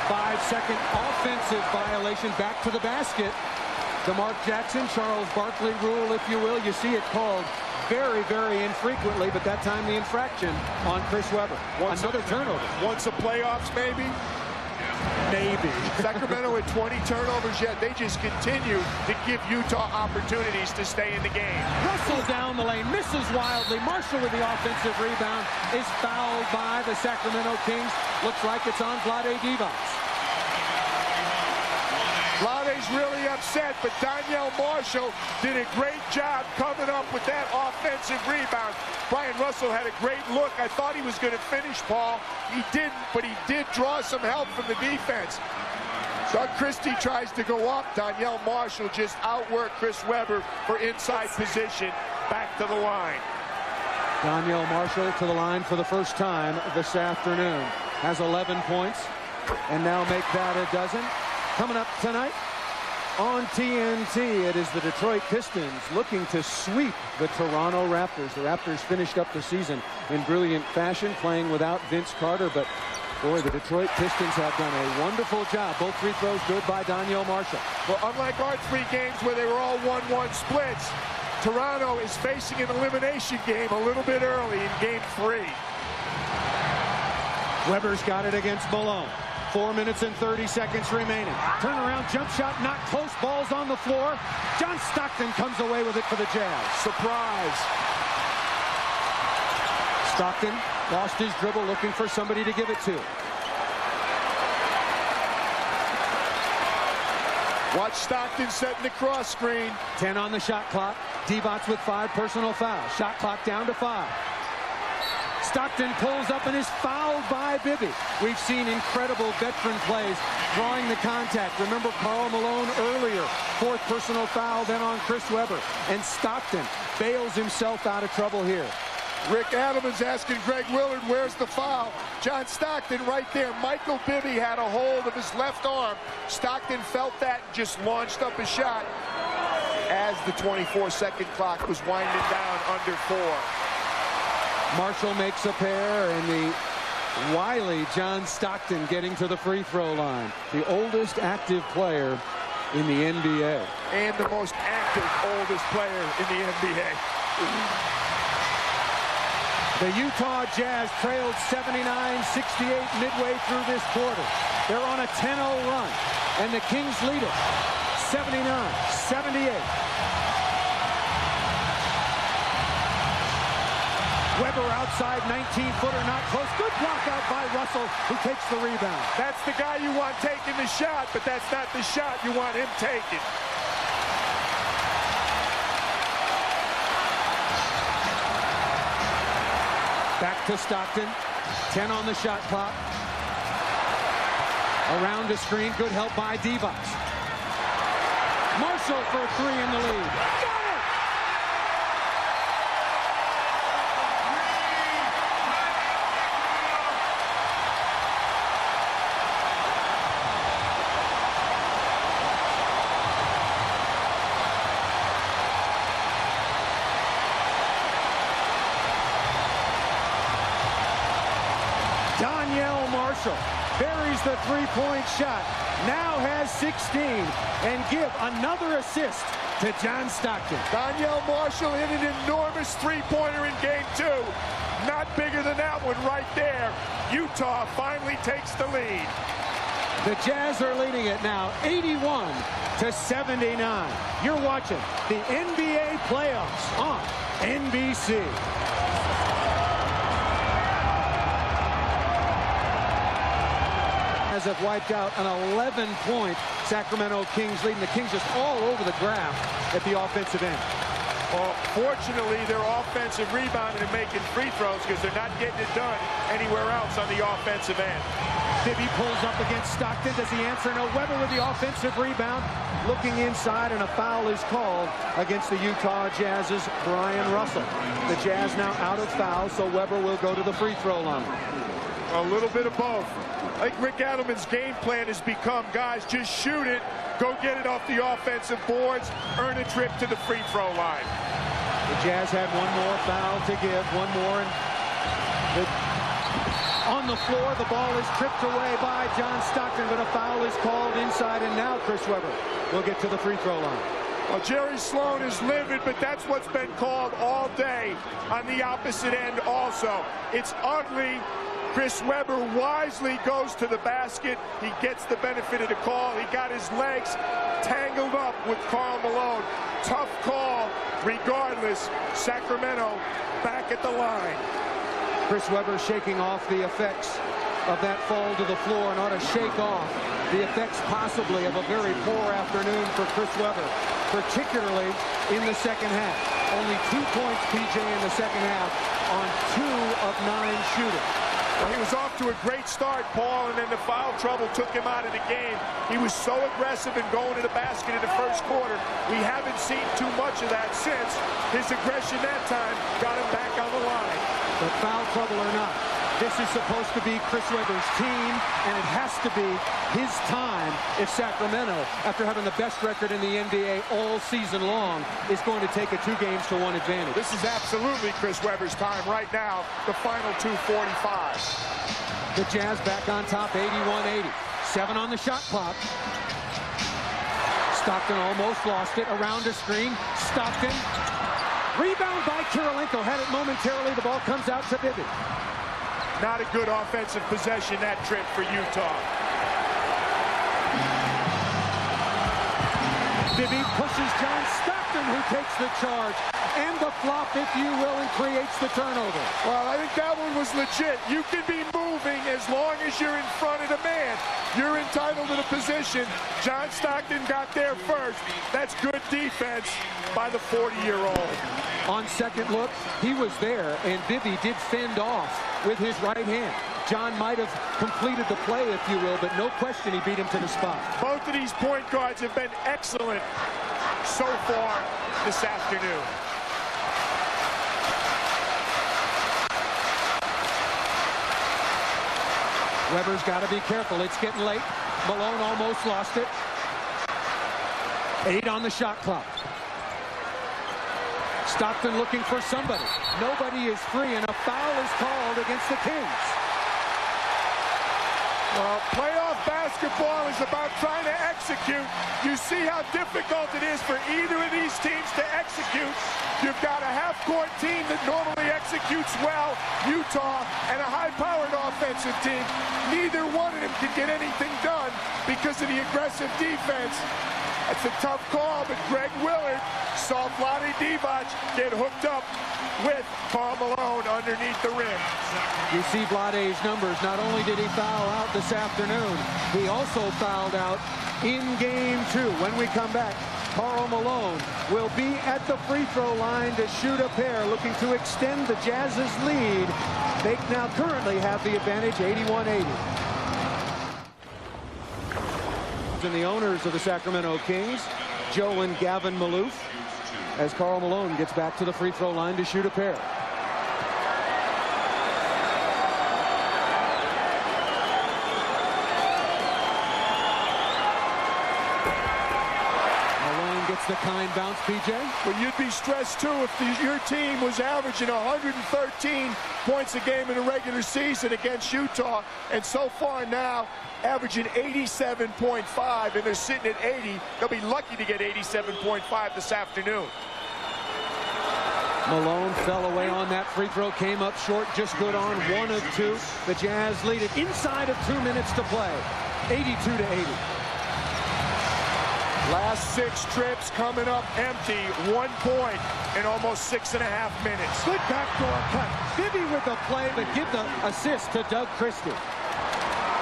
5-second offensive violation, back to the basket. The Mark Jackson, Charles Barkley rule, if you will. You see it called very, very infrequently, but that time the infraction on Chris Weber. Another turnover. Once the playoffs, maybe? Maybe. Sacramento with 20 turnovers yet. They just continue to give Utah opportunities to stay in the game. Russell down the lane, misses wildly. Marshall with the offensive rebound is fouled by the Sacramento Kings. Looks like it's on Vlade Divac. Vlade's really upset, but Donyell Marshall did a great job coming up with that offensive rebound. Brian Russell had a great look. I thought he was going to finish, Paul. He didn't, but he did draw some help from the defense. Doug Christie tries to go up. Donyell Marshall just outworked Chris Weber for inside position. Back to the line. Donyell Marshall to the line for the first time this afternoon. Has 11 points, and now make that a dozen. Coming up tonight on TNT, it is the Detroit Pistons looking to sweep the Toronto Raptors. The Raptors finished up the season in brilliant fashion, playing without Vince Carter, but boy, the Detroit Pistons have done a wonderful job. Both free throws good by Donyell Marshall. Well, unlike our 3 games where they were all 1-1 splits, Toronto is facing an elimination game a little bit early in game 3. Weber's got it against Malone. 4 minutes and 30 seconds remaining. Turnaround jump shot, not close. Ball's on the floor. John Stockton comes away with it for the Jazz. Surprise. Stockton lost his dribble, looking for somebody to give it to. Watch Stockton setting the cross screen. 10 on the shot clock. Divac with 5 personal fouls. Shot clock down to 5. Stockton pulls up and is fouled by Bibby. We've seen incredible veteran plays drawing the contact. Remember Karl Malone earlier. 4th personal foul then on Chris Weber. And Stockton bails himself out of trouble here. Rick Adams asking Greg Willard, where's the foul? John Stockton right there. Michael Bibby had a hold of his left arm. Stockton felt that and just launched up a shot as the 24-second clock was winding down under 4. Marshall makes a pair, and the wily John Stockton getting to the free throw line. The oldest active player in the NBA. And the most active oldest player in the NBA. The Utah Jazz trailed 79-68 midway through this quarter. They're on a 10-0 run, and the Kings lead it 79-78. Weber outside, 19-footer, not close. Good block out by Russell, who takes the rebound. That's the guy you want taking the shot, but that's not the shot you want him taking. Back to Stockton. 10 on the shot clock. Around the screen, good help by Divac. Marshall for 3 in the lead. Donyell Marshall buries the 3-point shot, now has 16, and give another assist to John Stockton. Donyell Marshall hit an enormous 3-pointer in game 2. Not bigger than that one right there. Utah finally takes the lead. The Jazz are leading it now 81-79. You're watching the NBA playoffs on NBC. Jazz have wiped out an 11-point Sacramento Kings lead, and the Kings just all over the graph at the offensive end. Well, fortunately, they're offensive rebounding and making free throws because they're not getting it done anywhere else on the offensive end. Bibby pulls up against Stockton. Does he answer? No. Weber with the offensive rebound. Looking inside, and a foul is called against the Utah Jazz's Brian Russell. The Jazz now out of fouls, so Weber will go to the free throw line. A little bit of both. I think Rick Adelman's game plan has become, guys, just shoot it, go get it off the offensive boards, earn a trip to the free throw line. The Jazz had one more foul to give, one more, and on the floor, the ball is tripped away by John Stockton, but a foul is called inside, and now Chris Webber will get to the free throw line. Well, Jerry Sloan is livid, but that's what's been called all day on the opposite end also. It's ugly. Chris Webber wisely goes to the basket. He gets the benefit of the call. He got his legs tangled up with Karl Malone. Tough call, regardless. Sacramento back at the line. Chris Webber shaking off the effects of that fall to the floor, and ought to shake off the effects possibly of a very poor afternoon for Chris Webber, particularly in the second half. Only 2 points, PJ, in the second half on 2 of 9 shooting. Well, he was off to a great start, Paul, and then the foul trouble took him out of the game. He was so aggressive in going to the basket in the first quarter. We haven't seen too much of that since. His aggression that time got him back on the line. But foul trouble or not, this is supposed to be Chris Webber's team, and it has to be his time if Sacramento, after having the best record in the NBA all season long, is going to take a 2-games-to-1 advantage. This is absolutely Chris Webber's time right now, the final 2:45. The Jazz back on top, 81-80. 7 on the shot clock. Stockton almost lost it. Around a screen. Stockton. Rebound by Kirilenko. Had it momentarily. The ball comes out to Bibby. Not a good offensive possession that trip for Utah. Bibby pushes John Stockton, who takes the charge and the flop, if you will, and creates the turnover. Well, I think that one was legit. You can be moving as long as you're in front of the man. You're entitled to the position. John Stockton got there first. That's good defense by the 40-year-old. On second look, he was there, and Bibby did fend off with his right hand. John might have completed the play, if you will, but no question he beat him to the spot. Both of these point guards have been excellent so far this afternoon. Webber's got to be careful. It's getting late. Malone almost lost it. 8 on the shot clock. Stockton looking for somebody. Nobody is free, and a foul is called against the Kings. Well, playoff basketball is about trying to execute. You see how difficult it is for either of these teams to execute. You've got a half-court team that normally executes well, Utah, and a high-powered offensive team. Neither one of them can get anything done because of the aggressive defense. That's a tough call, but Greg Willard saw Vlade Divac get hooked up with Karl Malone underneath the rim. You see Vlade's numbers. Not only did he foul out this afternoon, he also fouled out in Game 2. When we come back, Karl Malone will be at the free throw line to shoot a pair, looking to extend the Jazz's lead. They now currently have the advantage, 81-80. And the owners of the Sacramento Kings, Joe and Gavin Maloof, as Karl Malone gets back to the free throw line to shoot a pair. Malone gets the kind bounce, PJ. Well, you'd be stressed too if your team was averaging 113 points a game in the regular season against Utah, and so far now averaging 87.5, and they're sitting at 80. They'll be lucky to get 87.5 this afternoon. Malone fell away on that free throw, came up short, just good on 1 of 2. The Jazz lead it inside of 2 minutes to play. 82-80. Last 6 trips coming up empty. 1 point in almost 6.5 minutes. Good backdoor cut. Bibby with the play, but give the assist to Doug Christie.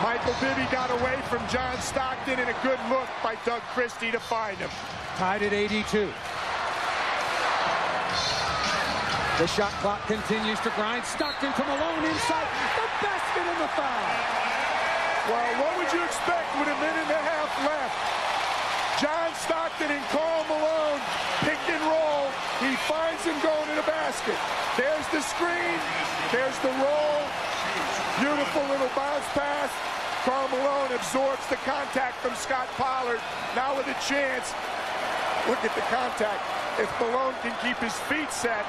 Michael Bibby got away from John Stockton, and a good look by Doug Christie to find him. Tied at 82. The shot clock continues to grind. Stockton to Malone inside. The basket and the foul. Well, what would you expect with 1.5 minutes left? John Stockton and Karl Malone pick and roll. He finds him going to the basket. There's the screen. There's the roll. Beautiful little bounce pass. Karl Malone absorbs the contact from Scott Pollard. Now with a chance. Look at the contact. If Malone can keep his feet set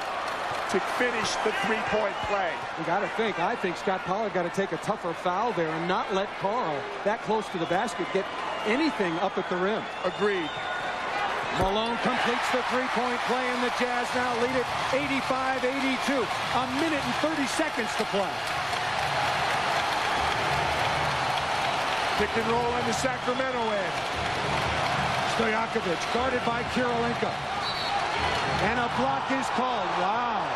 to finish the three-point play. You got to think. I think Scott Pollard got to take a tougher foul there and not let Karl that close to the basket get anything up at the rim. Agreed. Malone completes the three-point play, and the Jazz now lead it 85-82. 1 minute and 30 seconds to play. Pick and roll on the Sacramento end. Stojakovic guarded by Kirilenko. And a block is called. Wow.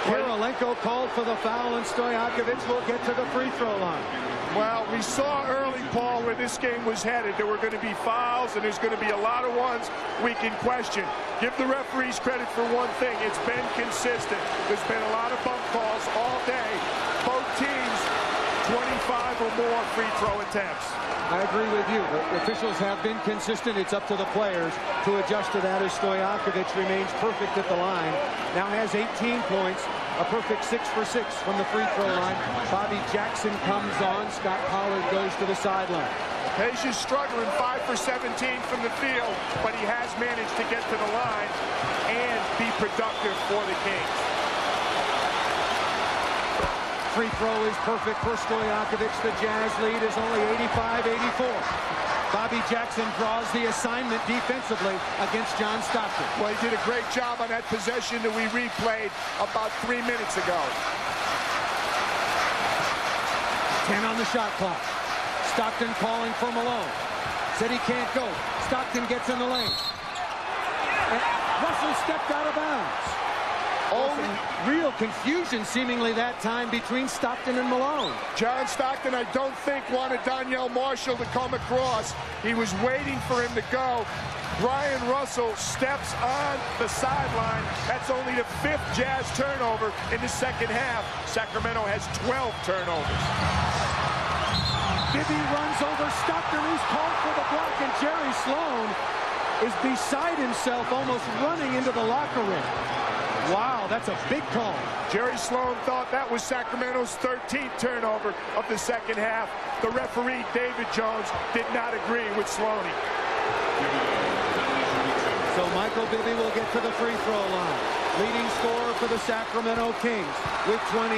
Kirilenko called for the foul, and Stojakovic will get to the free throw line. Well, we saw early, Paul, where this game was headed. There were going to be fouls, and there's going to be a lot of ones we can question. Give the referees credit for one thing. It's been consistent. There's been a lot of bump calls all day. Both teams, 25 or more free throw attempts. I agree with you. The officials have been consistent. It's up to the players to adjust to that as Stojakovic remains perfect at the line. Now has 18 points, a perfect 6 for 6 from the free throw line. Bobby Jackson comes on. Scott Pollard goes to the sideline. Page is struggling, 5 for 17 from the field, but he has managed to get to the line and be productive for the Kings. Free throw is perfect for Stojakovic. The Jazz lead is only 85-84. Bobby Jackson draws the assignment defensively against John Stockton. Well, he did a great job on that possession that we replayed about 3 minutes ago. 10 on the shot clock. Stockton calling for Malone. Said he can't go. Stockton gets in the lane. And Russell stepped out of bounds. Real confusion seemingly that time between Stockton and Malone. John Stockton, I don't think, wanted Donyell Marshall to come across. He was waiting for him to go. Brian Russell steps on the sideline. That's only the 5th Jazz turnover in the second half. Sacramento has 12 turnovers. Bibby runs over Stockton, who's called for the block, and Jerry Sloan is beside himself, almost running into the locker room. Wow, that's a big call. Jerry Sloan thought that was Sacramento's 13th turnover of the second half. The referee, David Jones, did not agree with Sloaney. So Michael Bibby will get to the free throw line. Leading scorer for the Sacramento Kings. With 24,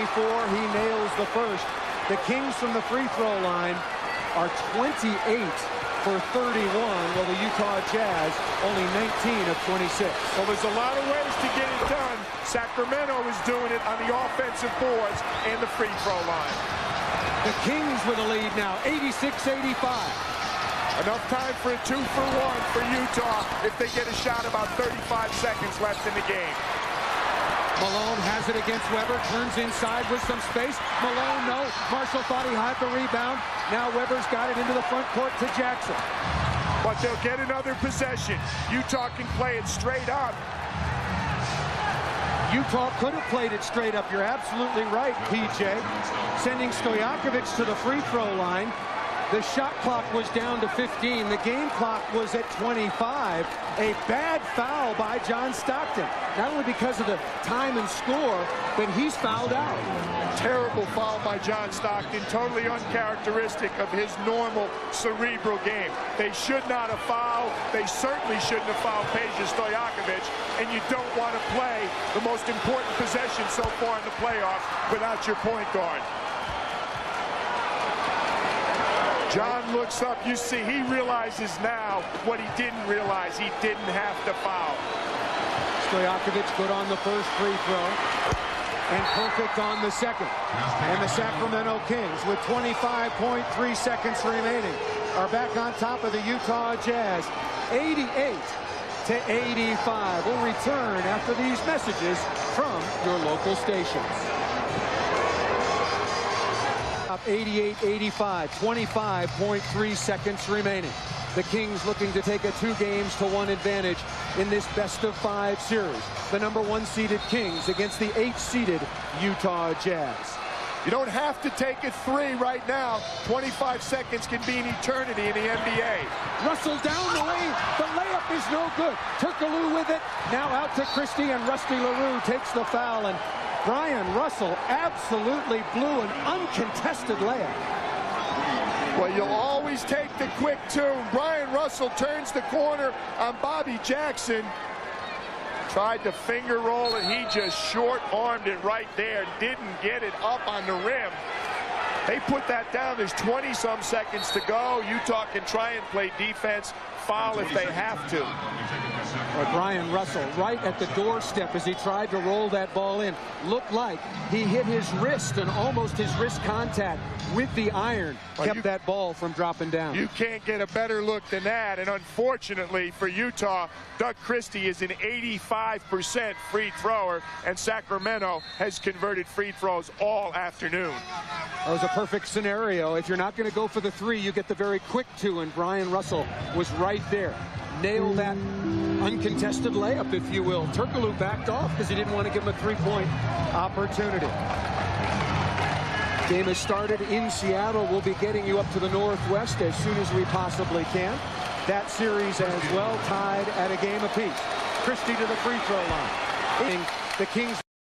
he nails the first. The Kings from the free throw line are 28 for 31, while the Utah Jazz only 19 of 26. Well, there's a lot of ways to get it done. Sacramento is doing it on the offensive boards and the free throw line. The Kings with a lead now, 86-85. Enough time for a 2-for-1 for Utah if they get a shot about 35 seconds left in the game. Malone has it against Weber, turns inside with some space. Malone, no. Marshall thought he had the rebound. Now Weber's got it into the front court to Jackson. But they'll get another possession. Utah can play it straight up. Utah could have played it straight up. You're absolutely right, PJ. Sending Stojakovic to the free throw line. The shot clock was down to 15. The game clock was at 25. A bad foul by John Stockton. Not only because of the time and score, but he's fouled out. Terrible foul by John Stockton. Totally uncharacteristic of his normal cerebral game. They should not have fouled. They certainly shouldn't have fouled Peja Stojakovic. And you don't want to play the most important possession so far in the playoffs without your point guard. John looks up. You see, he realizes now what he didn't realize. He didn't have to foul. Stojakovic good on the first free throw. and perfect on the second. And the Sacramento Kings, with 25.3 seconds remaining, are back on top of the Utah Jazz, 88-85. We'll return after these messages from your local stations. 88-85, 25.3 seconds remaining. The Kings looking to take a 2-1 advantage in this best-of-5 series. The #1 seeded Kings against the 8 seeded Utah Jazz. You don't have to take a 3 right now. 25 seconds can be an eternity in the NBA. Russell down the lane. The layup is no good. Turkoglu with it. Now out to Christie, and Rusty LaRue takes the foul. And Brian Russell absolutely blew an uncontested layup. Well, you'll always take the quick 2. Brian Russell turns the corner on Bobby Jackson. Tried to finger roll it. He just short-armed it right there. Didn't get it up on the rim. They put that down. There's 20-some seconds to go. Utah can try and play defense, foul if they have to. But Brian Russell right at the doorstep as he tried to roll that ball in. Looked like he hit his wrist and almost his wrist contact with the iron. Kept that ball from dropping down. You can't get a better look than that. And unfortunately for Utah, Doug Christie is an 85% free thrower, and Sacramento has converted free throws all afternoon. That was a perfect scenario. If you're not going to go for the 3, you get the very quick 2, and Brian Russell was right there. Nailed that uncontested layup, if you will. Turkoglu backed off because he didn't want to give him a 3-point opportunity. Game has started in Seattle. We'll be getting you up to the Northwest as soon as we possibly can. That series as well tied at a game apiece. Christie to the free throw line. The Kings